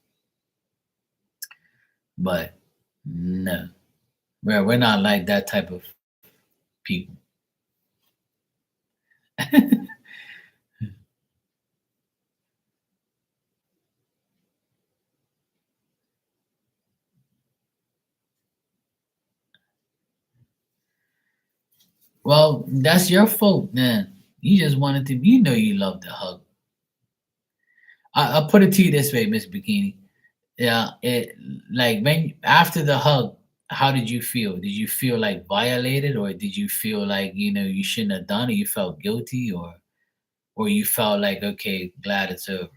But no. We're not like that type of people. Well, that's your fault, man. You just wanted to, you love the hug. I'll put it to you this way, Miss Bikini. Yeah, it like when after the hug, how did you feel? Did you feel like violated, or did you feel like you shouldn't have done it? You felt guilty, or you felt like okay, glad it's over.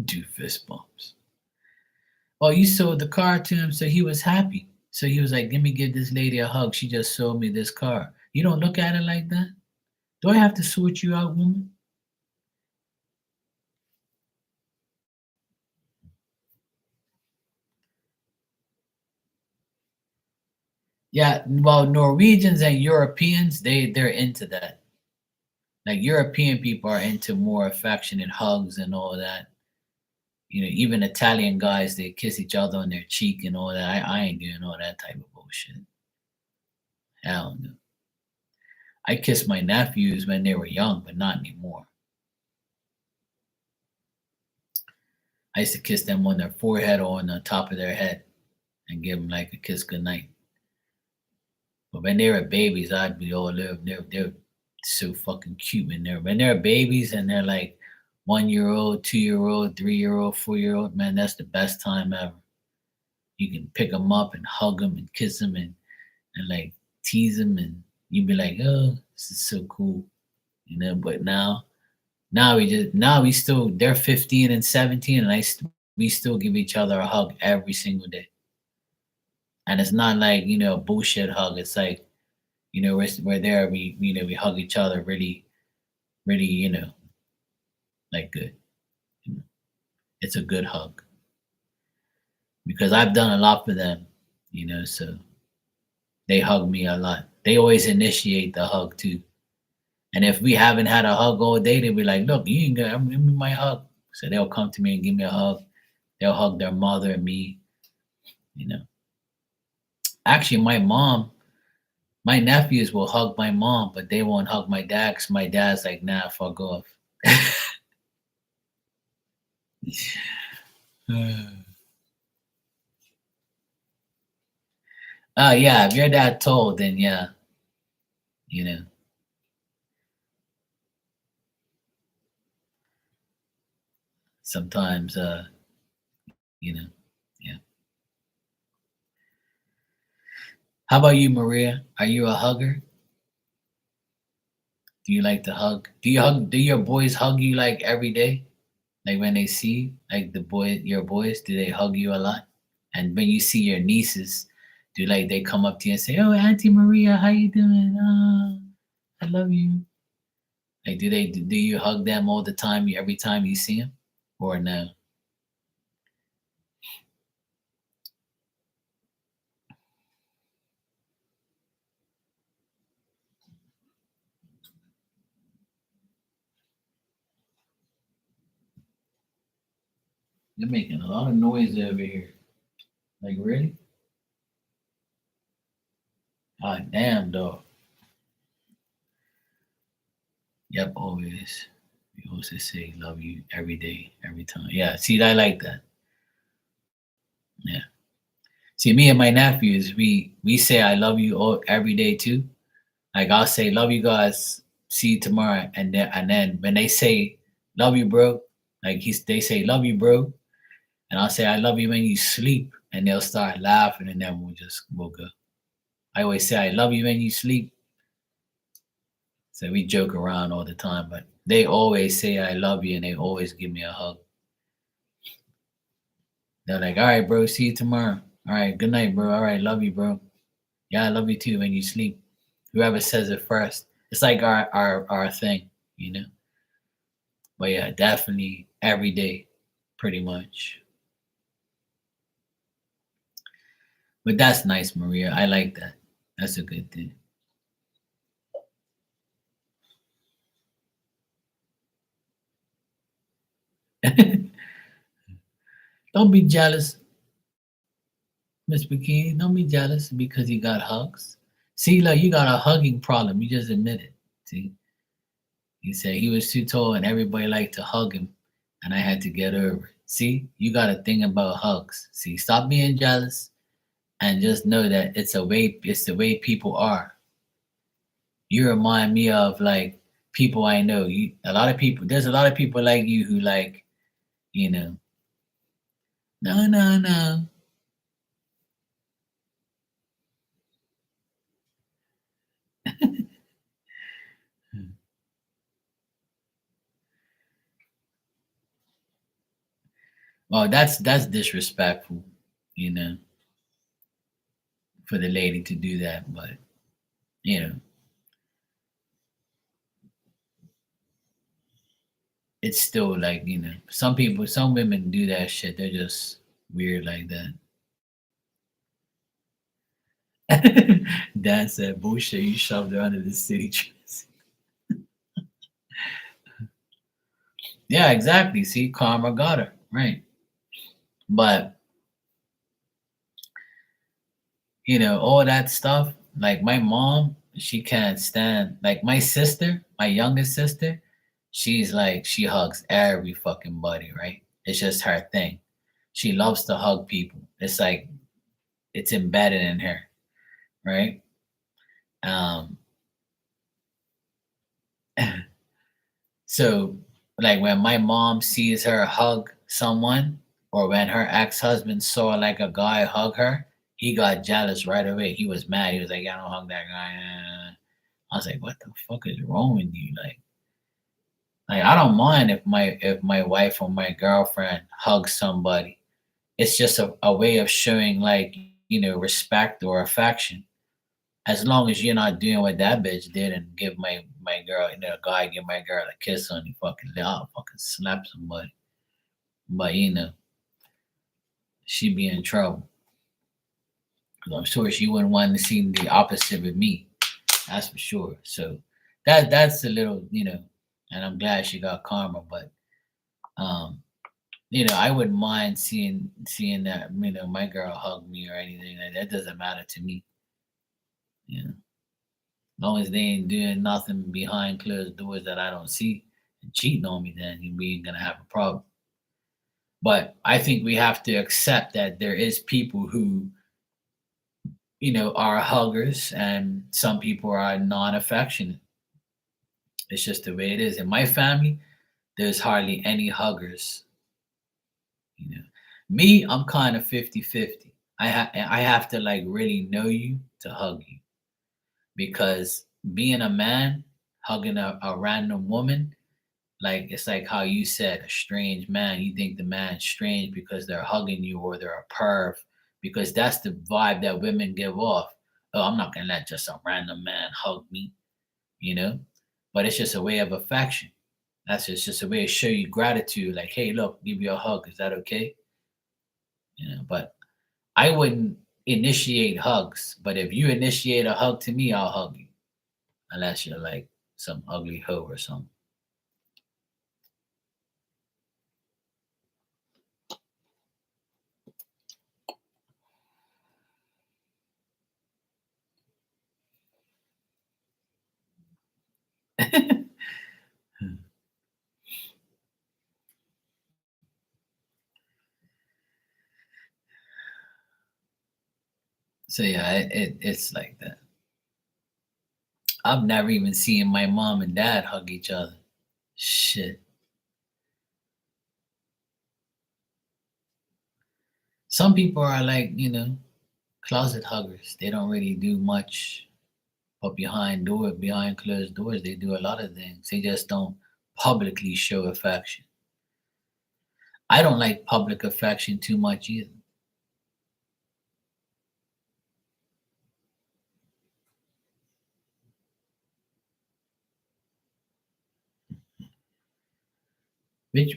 Do fist bumps. Well, you sold the car to him, so he was happy. So he was like, "Let me give this lady a hug. She just sold me this car." You don't look at it like that. Do I have to sort you out, woman? Yeah, well, Norwegians and Europeans, they're into that. Like European people are into more affectionate hugs and all that. Even Italian guys, they kiss each other on their cheek and all that. I ain't doing all that type of bullshit. Hell no. I kissed my nephews when they were young, but not anymore. I used to kiss them on their forehead or on the top of their head and give them like a kiss goodnight. But when they were babies, I'd be all over. They're so fucking cute when they're babies and they're like 1 year old, 2 year old, 3 year old, 4 year old. Man, that's the best time ever. You can pick them up and hug them and kiss them and like tease them, and you'd be like, oh, this is so cool. But now we still they're 15 and 17, and we still give each other a hug every single day. And it's not like a bullshit hug. It's like we're there. We hug each other really, really, like good. It's a good hug because I've done a lot for them. So they hug me a lot. They always initiate the hug too. And if we haven't had a hug all day, they'll be like, "Look, you ain't gonna give me my hug." So they'll come to me and give me a hug. They'll hug their mother and me. You know. Actually, my nephews will hug my mom, but they won't hug my dad because my dad's like, "Nah, fuck off." Yeah, if you're that tall, then yeah, you know. Sometimes, you know, yeah. How about you, Maria? Are you a hugger? Do you like to hug? Do your boys hug you like every day? Like when they see you, like your boys, do they hug you a lot? And when you see your nieces, do like they come up to you and say, "Oh, Auntie Maria, how you doing? I love you." Like, do you hug them all the time, every time you see them, or no? You're making a lot of noise over here. Like really? Ah, damn, dog. Yep, always. We also say love you every day, every time. Yeah, see, I like that. Yeah. See, me and my nephews, we say I love you all every day too. Like I'll say love you guys, see you tomorrow, and then when they say love you, bro, like they say love you, bro, and I'll say I love you when you sleep, and they'll start laughing, and then we'll go. I always say I love you when you sleep, so we joke around all the time, but they always say I love you, and they always give me a hug. They're like, all right, bro, see you tomorrow. All right, good night, bro. All right, love you, bro. Yeah, I love you too when you sleep. Whoever says it first. It's like our thing. But yeah, definitely every day, pretty much. But that's nice, Maria. I like that. That's a good thing. Don't be jealous, Miss Bikini. Don't be jealous because you got hugs. See, like you got a hugging problem. You just admit it. See, you say he was too tall and everybody liked to hug him, and I had to get over it. See, you got a thing about hugs. See, stop being jealous and just know that it's the way people are. You remind me of like people I know. There's a lot of people like you who like, you know, no, no, no. Well, that's disrespectful, you know, for the lady to do that. But you know, it's still like, some women do that shit. They're just weird like that. Dan said, bullshit, you shoved her under the city trust. Yeah, exactly. See, karma got her. Right. But, all that stuff, like my mom, she can't stand, like my sister, my youngest sister, she's like, she hugs every fucking buddy, right? It's just her thing. She loves to hug people. It's like, it's embedded in her, right? Um, So, like when my mom sees her hug someone, or when her ex-husband saw like a guy hug her, he got jealous right away. He was mad. He was like, "Yeah, don't hug that guy." I was like, "What the fuck is wrong with you?" Like I don't mind if my wife or my girlfriend hugs somebody. It's just a way of showing like respect or affection. As long as you're not doing what that bitch did and give my girl, guy give my girl a kiss on the fucking lip, I'll fucking slap somebody. But she'd be in trouble. 'Cause I'm sure she wouldn't want to see the opposite with me. That's for sure. So that's a little, and I'm glad she got karma. But um, I wouldn't mind seeing that, my girl hug me or anything. That doesn't matter to me. You know. As long as they ain't doing nothing behind closed doors that I don't see and cheating on me, then we ain't gonna have a problem. But I think we have to accept that there is people who, are huggers and some people are non-affectionate. It's just the way it is. In my family, there's hardly any huggers. You know, Me, I'm kind of 50-50. I have to like really know you to hug you because being a man hugging a random woman, like it's like how you said, a strange man. You think the man's strange because they're hugging you or they're a perv, because that's the vibe that women give off. Oh, I'm not gonna let just a random man hug me, you know. But it's just a way of affection. It's just a way to show you gratitude. Like, hey, look, give you a hug. Is that okay? But I wouldn't initiate hugs. But if you initiate a hug to me, I'll hug you, unless you're like some ugly hoe or something. So yeah, it's like that. I've never even seen my mom and dad hug each other. Shit. Some people are like, closet huggers. They don't really do much, but behind closed doors, they do a lot of things. They just don't publicly show affection. I don't like public affection too much either.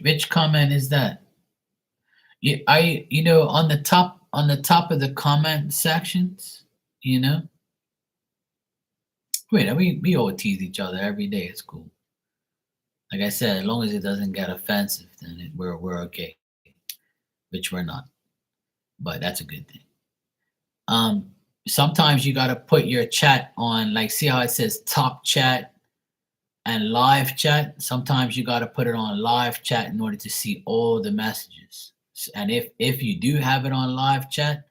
Which comment is that? On the top of the comment sections, you know. Wait, we all tease each other every day. It's cool. Like I said, as long as it doesn't get offensive, then we're okay. Which we're not, but that's a good thing. Um, Sometimes you gotta put your chat on, like see how it says top chat and live chat. Sometimes you gotta put it on live chat in order to see all the messages. And if you do have it on live chat,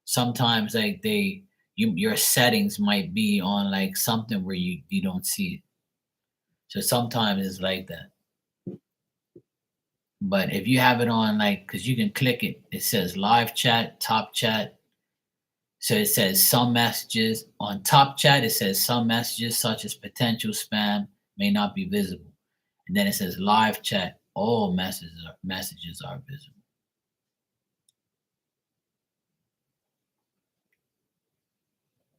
sometimes like your settings might be on like something where you don't see it. So sometimes it's like that. But if you have it on, like, because you can click it, it says live chat, top chat. So it says some messages on top chat. It says some messages such as potential spam may not be visible, and then it says live chat. All messages are visible.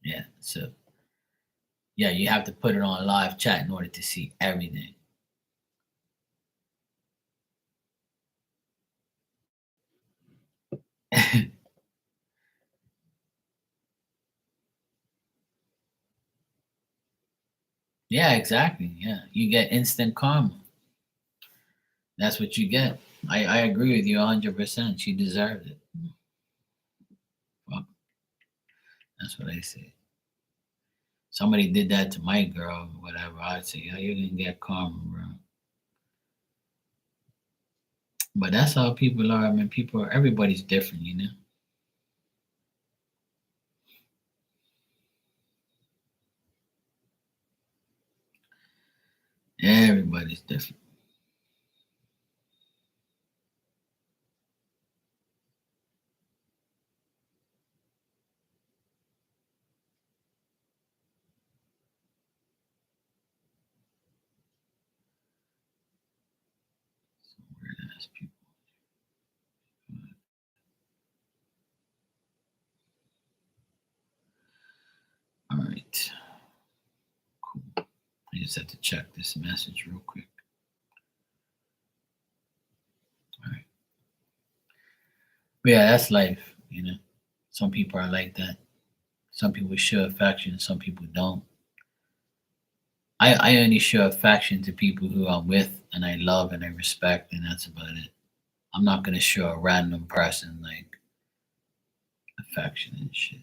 Yeah. So yeah, you have to put it on live chat in order to see everything. Yeah, exactly. Yeah, you get instant karma. That's what you get. I agree with you 100%. She deserved it. Well, that's what I say. Somebody did that to my girl, whatever. I'd say, yeah, you're gonna get karma, bro. But that's how people are. I mean, everybody's different, you know. Everybody's different. Weird ass people. All right, cool. I just have to check this message real quick. All right. But yeah, that's life, you know. Some people are like that. Some people show affection, some people don't. I only show affection to people who I'm with and I love and I respect, and that's about it. I'm not gonna show a random person like affection and shit.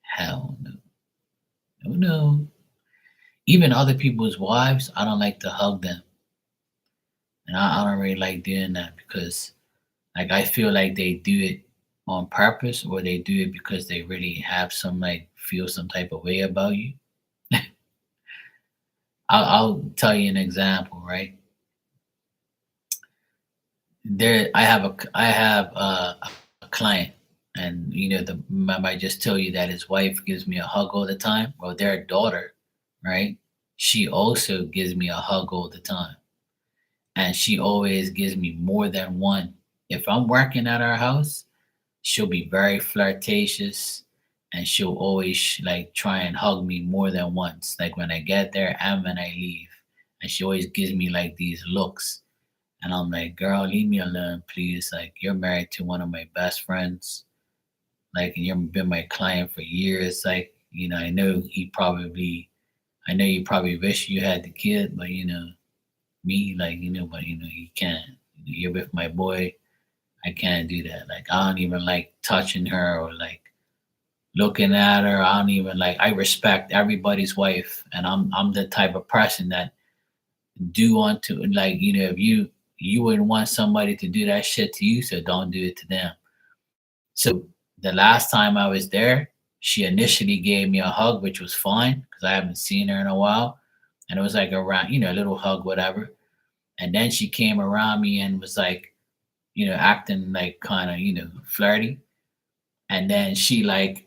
Hell no. No, no. Even other people's wives, I don't like to hug them. And I don't really like doing that because like I feel like they do it on purpose or they do it because they really have some like feel some type of way about you. I'll tell you an example, right? I have a client, and you know I might just tell you that his wife gives me a hug all the time. Well, their daughter, right? She also gives me a hug all the time, and she always gives me more than one. If I'm working at our house, she'll be very flirtatious, and she'll always like try and hug me more than once, like when I get there and when I leave. And she always gives me like these looks, and I'm like, girl, leave me alone, please. Like, you're married to one of my best friends. Like, and you've been my client for years. Like, you know, I know you probably wish you had the kid, but you know, me, like, you know, but you know, you can't. You're with my boy. I can't do that. Like, I don't even like touching her or like looking at her. I don't even like. I respect everybody's wife, and I'm the type of person that do want to like you know if you wouldn't want somebody to do that shit to you, so don't do it to them. So the last time I was there, she initially gave me a hug, which was fine because I haven't seen her in a while, and it was like around a little hug, whatever. And then she came around me and was like acting like kind of flirty, and then she gave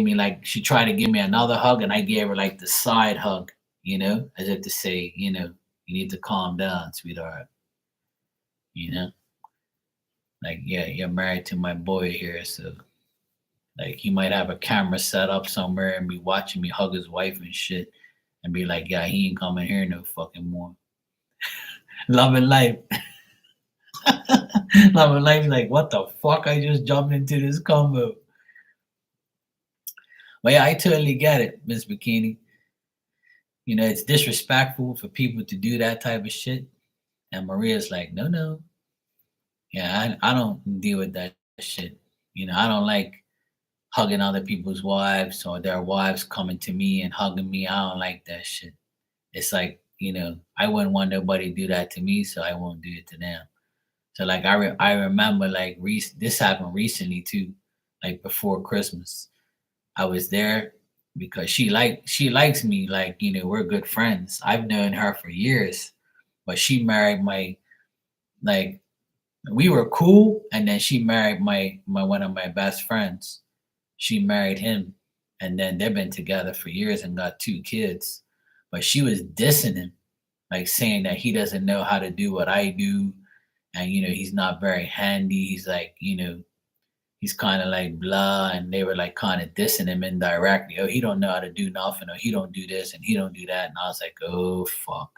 me like she tried to give me another hug, and I gave her like the side hug, as if to say, you need to calm down, sweetheart. You know, like yeah, you're married to my boy here, so like he might have a camera set up somewhere and be watching me hug his wife and shit, and be like, yeah, he ain't coming here no fucking more. Love and life, love and life. Like what the fuck? I just jumped into this combo. But yeah, I totally get it, Miss Bikini. It's disrespectful for people to do that type of shit. And Maria's like, no, no. Yeah, I don't deal with that shit. I don't like hugging other people's wives or their wives coming to me and hugging me. I don't like that shit. It's like, I wouldn't want nobody to do that to me, so I won't do it to them. So like I remember like this happened recently too, like before Christmas. I was there because she likes me, like we're good friends. I've known her for years, but she married my like we were cool, and then she married my one of my best friends. She married him, and then they've been together for years and got two kids. But she was dissing him, like saying that he doesn't know how to do what I do, and he's not very handy. He's like he's kind of like blah, and they were like kind of dissing him indirectly. Oh, he don't know how to do nothing, or he don't do this and he don't do that. And I was like, oh fuck.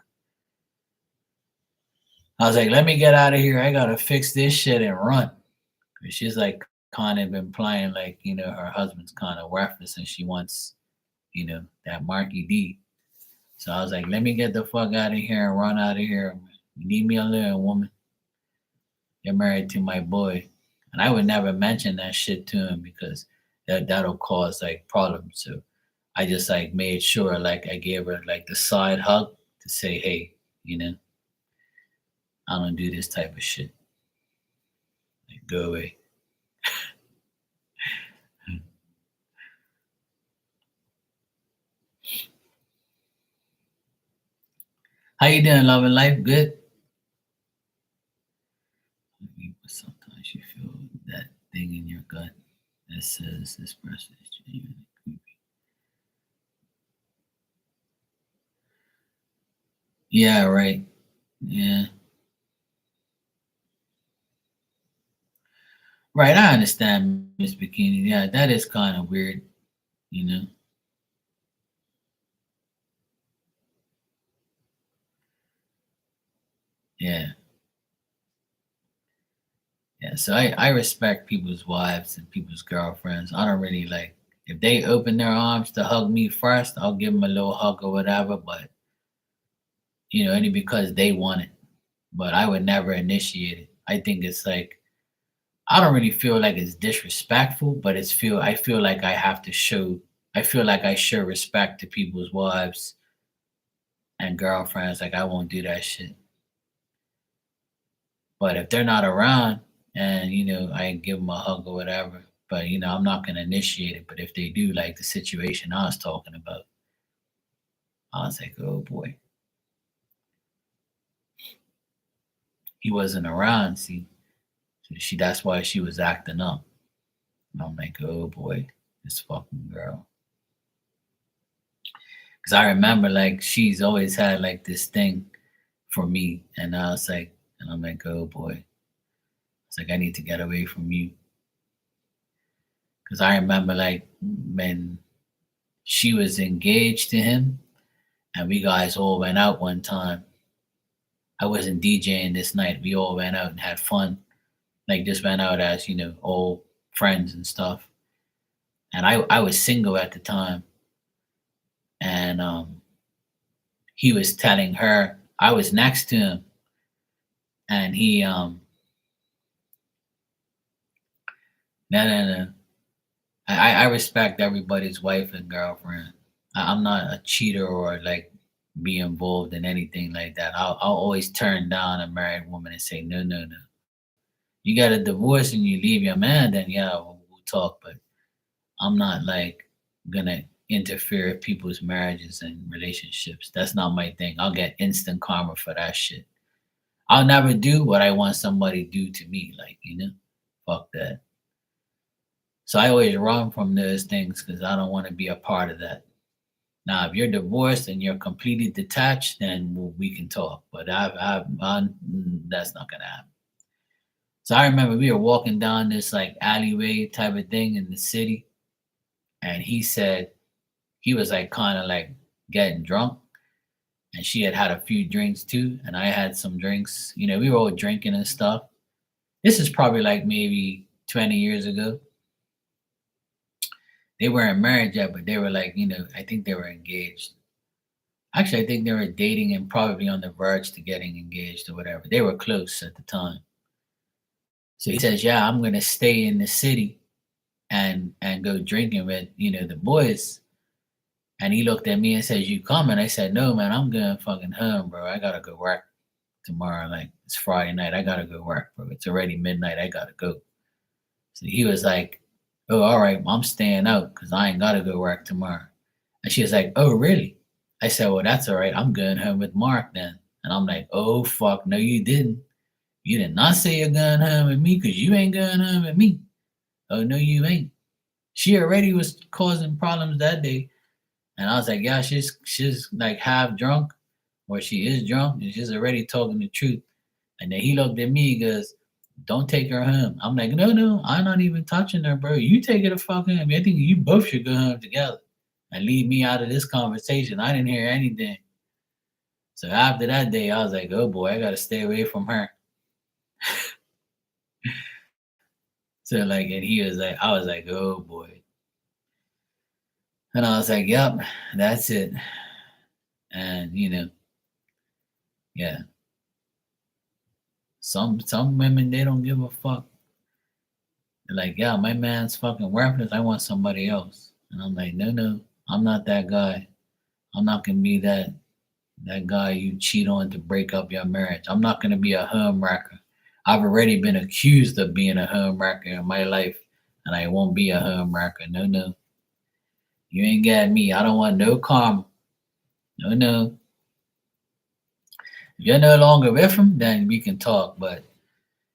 I was like, let me get out of here. I gotta fix this shit and run. And she's like kind of implying like her husband's kind of worthless and she wants that Marky D. So I was like, let me get the fuck out of here and run out of here. Leave me alone, woman. You're married to my boy. And I would never mention that shit to him because that'll cause like problems. So I just like made sure like I gave her like the side hug to say, hey, you know, I don't do this type of shit. Like, go away. How you doing, loving life? Good. Sometimes you feel that thing in your gut that says this person is genuinely creepy. Yeah, right. Yeah. Right, I understand, Miss Bikini. Yeah, that is kind of weird, you know. Yeah, yeah. So I respect people's wives and people's girlfriends. I don't really like if they open their arms to hug me first, I'll give them a little hug or whatever. But only because they want it. But I would never initiate it. I think it's like I don't really feel like it's disrespectful, but I feel like I have to show. I feel like I show respect to people's wives and girlfriends. Like I won't do that shit. But if they're not around and, I give them a hug or whatever, but, I'm not going to initiate it. But if they do, like the situation I was talking about, I was like, oh boy, he wasn't around. See, so that's why she was acting up. And I'm like, oh boy, this fucking girl. Because I remember, like, she's always had, like, this thing for me. And I was like, and I'm like, oh boy. It's like, I need to get away from you. Because I remember, like, when she was engaged to him, and we guys all went out one time. I wasn't DJing this night. We all went out and had fun. Like just went out as, old friends and stuff. And I was single at the time. And he was telling her I was next to him and he no no no. I respect everybody's wife and girlfriend. I'm not a cheater or like be involved in anything like that. I'll always turn down a married woman and say no no no. You got a divorce and you leave your man, then yeah, we'll talk. But I'm not like gonna interfere with people's marriages and relationships. That's not my thing. I'll get instant karma for that shit. I'll never do what I want somebody to do to me. Like, fuck that. So I always run from those things because I don't want to be a part of that. Now, if you're divorced and you're completely detached, then we can talk. But that's not gonna happen. So I remember we were walking down this like alleyway type of thing in the city, and he said he was like kind of like getting drunk, and she had had a few drinks too, and I had some drinks. We were all drinking and stuff. This is probably like maybe 20 years ago. They weren't married yet, but they were like, I think they were engaged. Actually, I think they were dating and probably on the verge to getting engaged or whatever. They were close at the time. So he says, "Yeah, I'm gonna stay in the city and go drinking with the boys." And he looked at me and says, "You coming?" I said, "No, man, I'm going fucking home, bro. I gotta go work tomorrow. Like it's Friday night. I gotta go work, bro. It's already midnight. I gotta go." So he was like, "Oh, all right, I'm staying out because I ain't gotta go work tomorrow." And she was like, "Oh, really?" I said, "Well, that's all right. I'm going home with Mark then." And I'm like, "Oh, fuck, no, you didn't. You did not say you're going home with me because you ain't going home with me. Oh, no, you ain't." She already was causing problems that day. And I was like, "Yeah, she's like half drunk, or she is drunk, and she's already talking the truth." And then he looked at me, he goes, "Don't take her home." I'm like, "No, no, I'm not even touching her, bro. You take her to fuck home. I think you both should go home together and leave me out of this conversation." I didn't hear anything. So after that day, I was like, "Oh boy, I gotta stay away from her." So like, and he was like, I was like, "Oh boy." And I was like, yep, that's it. And yeah, some women they don't give a fuck. They're like, yeah, my man's fucking worthless. I want somebody else. And I'm like, no, no, I'm not that guy. I'm not gonna be that guy you cheat on to break up your marriage. I'm not gonna be a home wrecker. I've already been accused of being a home wrecker in my life, and I won't be a home wrecker. No, no, you ain't got me. I don't want no karma. No, no. If you're no longer with him, then we can talk. But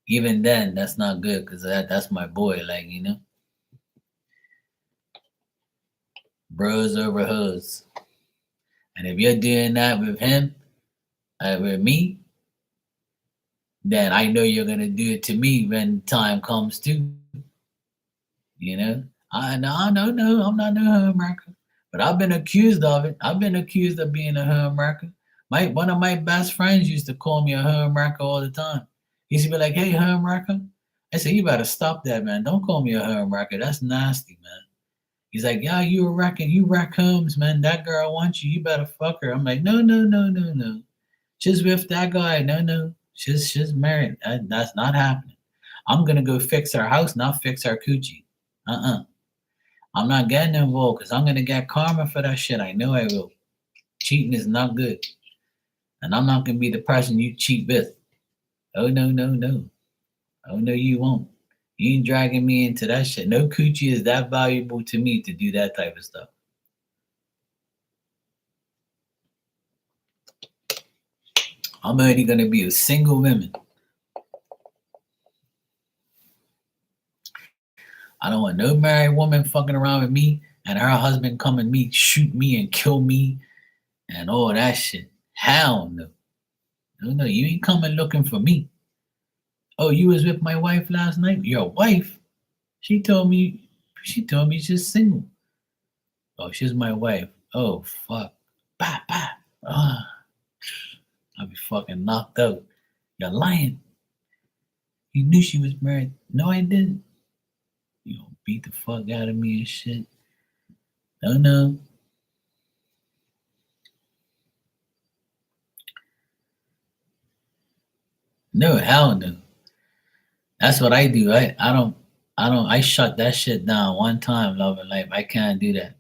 even then, that's not good because that's my boy. Like bros over hoes. And if you're doing that with him, with me, then I know you're gonna do it to me when time comes too. You know, no, I'm not no homewrecker, but I've been accused of it. I've been accused of being a homewrecker. One of my best friends used to call me a homewrecker all the time. He used to be like, "Hey, homewrecker." I said, "You better stop that, man. Don't call me a homewrecker. That's nasty, man." He's like, "Yeah, you a wrecking. You wreck homes, man. That girl wants you. You better fuck her." I'm like, "No, no, no, no, no. She's with that guy. No, no. She's married. That's not happening. I'm gonna go fix her house, not fix her coochie. Uh-uh. I'm not getting involved because I'm gonna get karma for that shit. I know I will. Cheating is not good, and I'm not gonna be the person you cheat with. Oh no, no, no. Oh no, you won't. You ain't dragging me into that shit. No coochie is that valuable to me to do that type of stuff. I'm only gonna be a single woman. I don't want no married woman fucking around with me and her husband come and me shoot me and kill me and all that shit. Hell no. No, no, you ain't coming looking for me. Oh, you was with my wife last night? Your wife? She told me she's single. Oh, she's my wife. Oh fuck. Bah, bah. Ah, I'll be fucking knocked out. You're lying. You knew she was married. No, I didn't. You know, beat the fuck out of me and shit. No, no. No, hell no. That's what I do. I shut that shit down one time, love and life. I can't do that.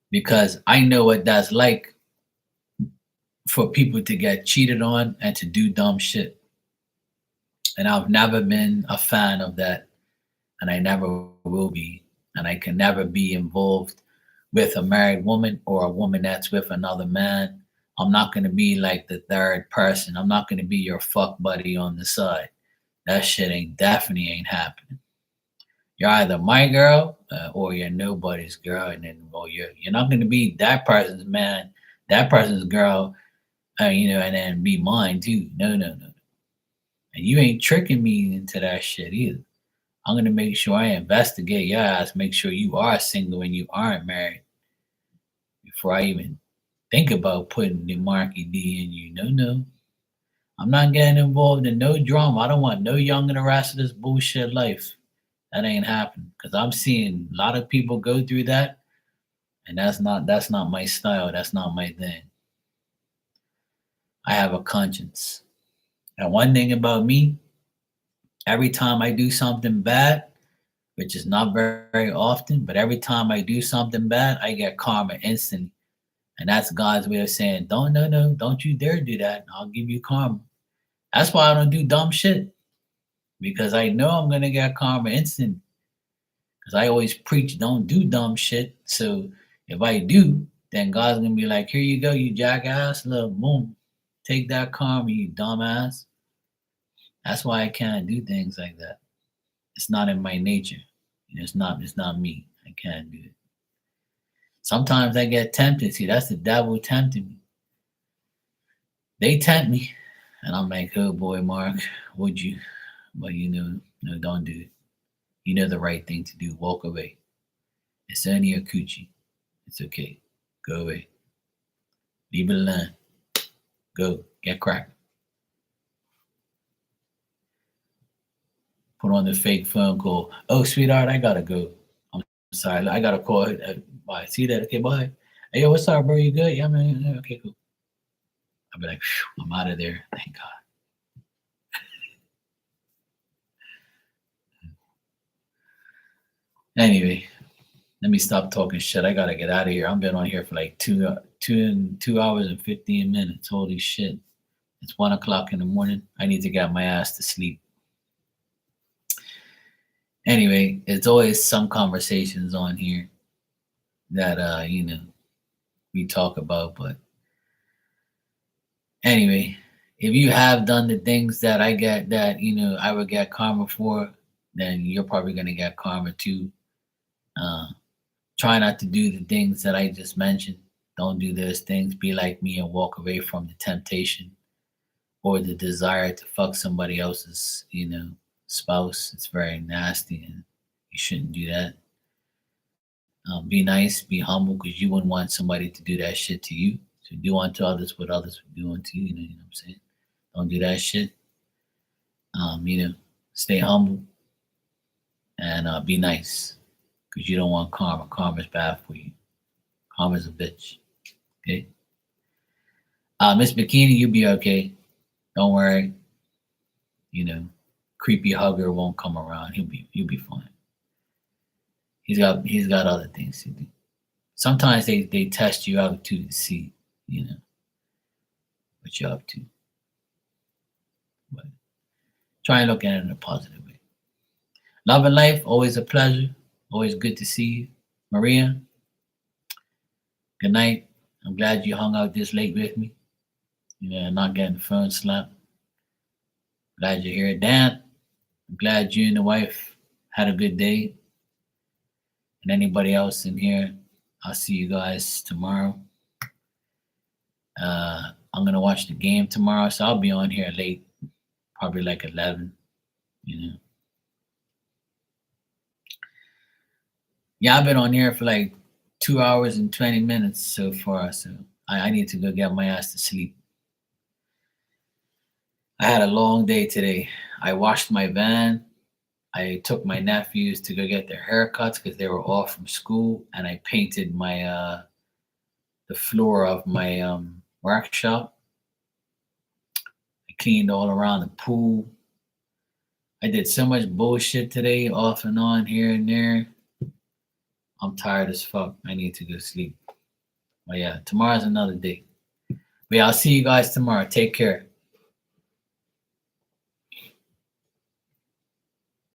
Because I know what that's like for people to get cheated on and to do dumb shit. And I've never been a fan of that. And I never will be. And I can never be involved with a married woman or a woman that's with another man. I'm not going to be like the third person. I'm not going to be your fuck buddy on the side. That shit ain't definitely ain't happening. You're either my girl or you're nobody's girl, and then well, you're not going to be that person's man, that person's girl, and then be mine too. No, no, no. And you ain't tricking me into that shit either. I'm gonna make sure I investigate your ass, make sure you are single and you aren't married before I even think about putting the Marky D in you. No, no. I'm not getting involved in no drama. I don't want no young in the rest of this bullshit life. That ain't happening. Cause I'm seeing a lot of people go through that, and that's not my style. That's not my thing. I have a conscience. And one thing about me, every time I do something bad, which is not very often, but every time I do something bad, I get karma instantly. And that's God's way of saying, don't, no, no, don't you dare do that. I'll give you karma. That's why I don't do dumb shit because I know I'm going to get karma instantly. Because I always preach, don't do dumb shit. So if I do, then God's going to be like, here you go, you jackass. Look, boom, take that karma, you dumbass. That's why I can't do things like that. It's not in my nature. It's not me. I can't do it. Sometimes I get tempted. See, that's the devil tempting me. They tempt me. And I'm like, oh boy, Mark, would you? But no, don't do it. You know the right thing to do. Walk away. It's only a coochie. It's okay. Go away. Leave it alone. Go. Get cracked. Put on the fake phone call. Oh, sweetheart, I gotta go. I'm sorry, I got a call. Bye. See that? Okay, bye. Hey, yo, what's up, bro? You good? Yeah, man. Yeah, okay, cool. I'll be like, phew, I'm out of there. Thank God. Anyway, let me stop talking shit. I gotta get out of here. I've been on here for like 2 hours and 15 minutes. Holy shit! It's 1 o'clock in the morning. I need to get my ass to sleep. Anyway, it's always some conversations on here that we talk about. But anyway, if you have done the things that I get that I would get karma for, then you're probably gonna get karma too. Uh, Try not to do the things that I just mentioned. Don't do those things. Be like me and walk away from the temptation or the desire to fuck somebody else's, spouse. It's very nasty and you shouldn't do that. Be nice, be humble, because you wouldn't want somebody to do that shit to you. So do unto others what others would do unto you. You know what I'm saying? Don't do that shit. Stay humble and be nice, because you don't want karma. Karma's bad for you. Karma's a bitch. Okay. Miss Bikini, you'll be okay. Don't worry. Creepy hugger won't come around. He'll be fine. He's got other things to do. Sometimes they test you out too to see, what you're up to. But try and look at it in a positive way. Love and life, always a pleasure. Always good to see you. Maria, good night. I'm glad you hung out this late with me. Not getting the phone slapped. Glad you're here. Dan, I'm glad you and the wife had a good day. And anybody else in here, I'll see you guys tomorrow. I'm gonna watch the game tomorrow, so I'll be on here late, probably like 11. Yeah, I've been on here for like 2 hours and 20 minutes so far, so I need to go get my ass to sleep. I had a long day today. I washed my van. I took my nephews to go get their haircuts because they were off from school, and I painted my the floor of my workshop. I cleaned all around the pool. I did so much bullshit today, off and on, here and there. I'm tired as fuck. I need to go sleep. But yeah, tomorrow's another day. But yeah, I'll see you guys tomorrow. Take care.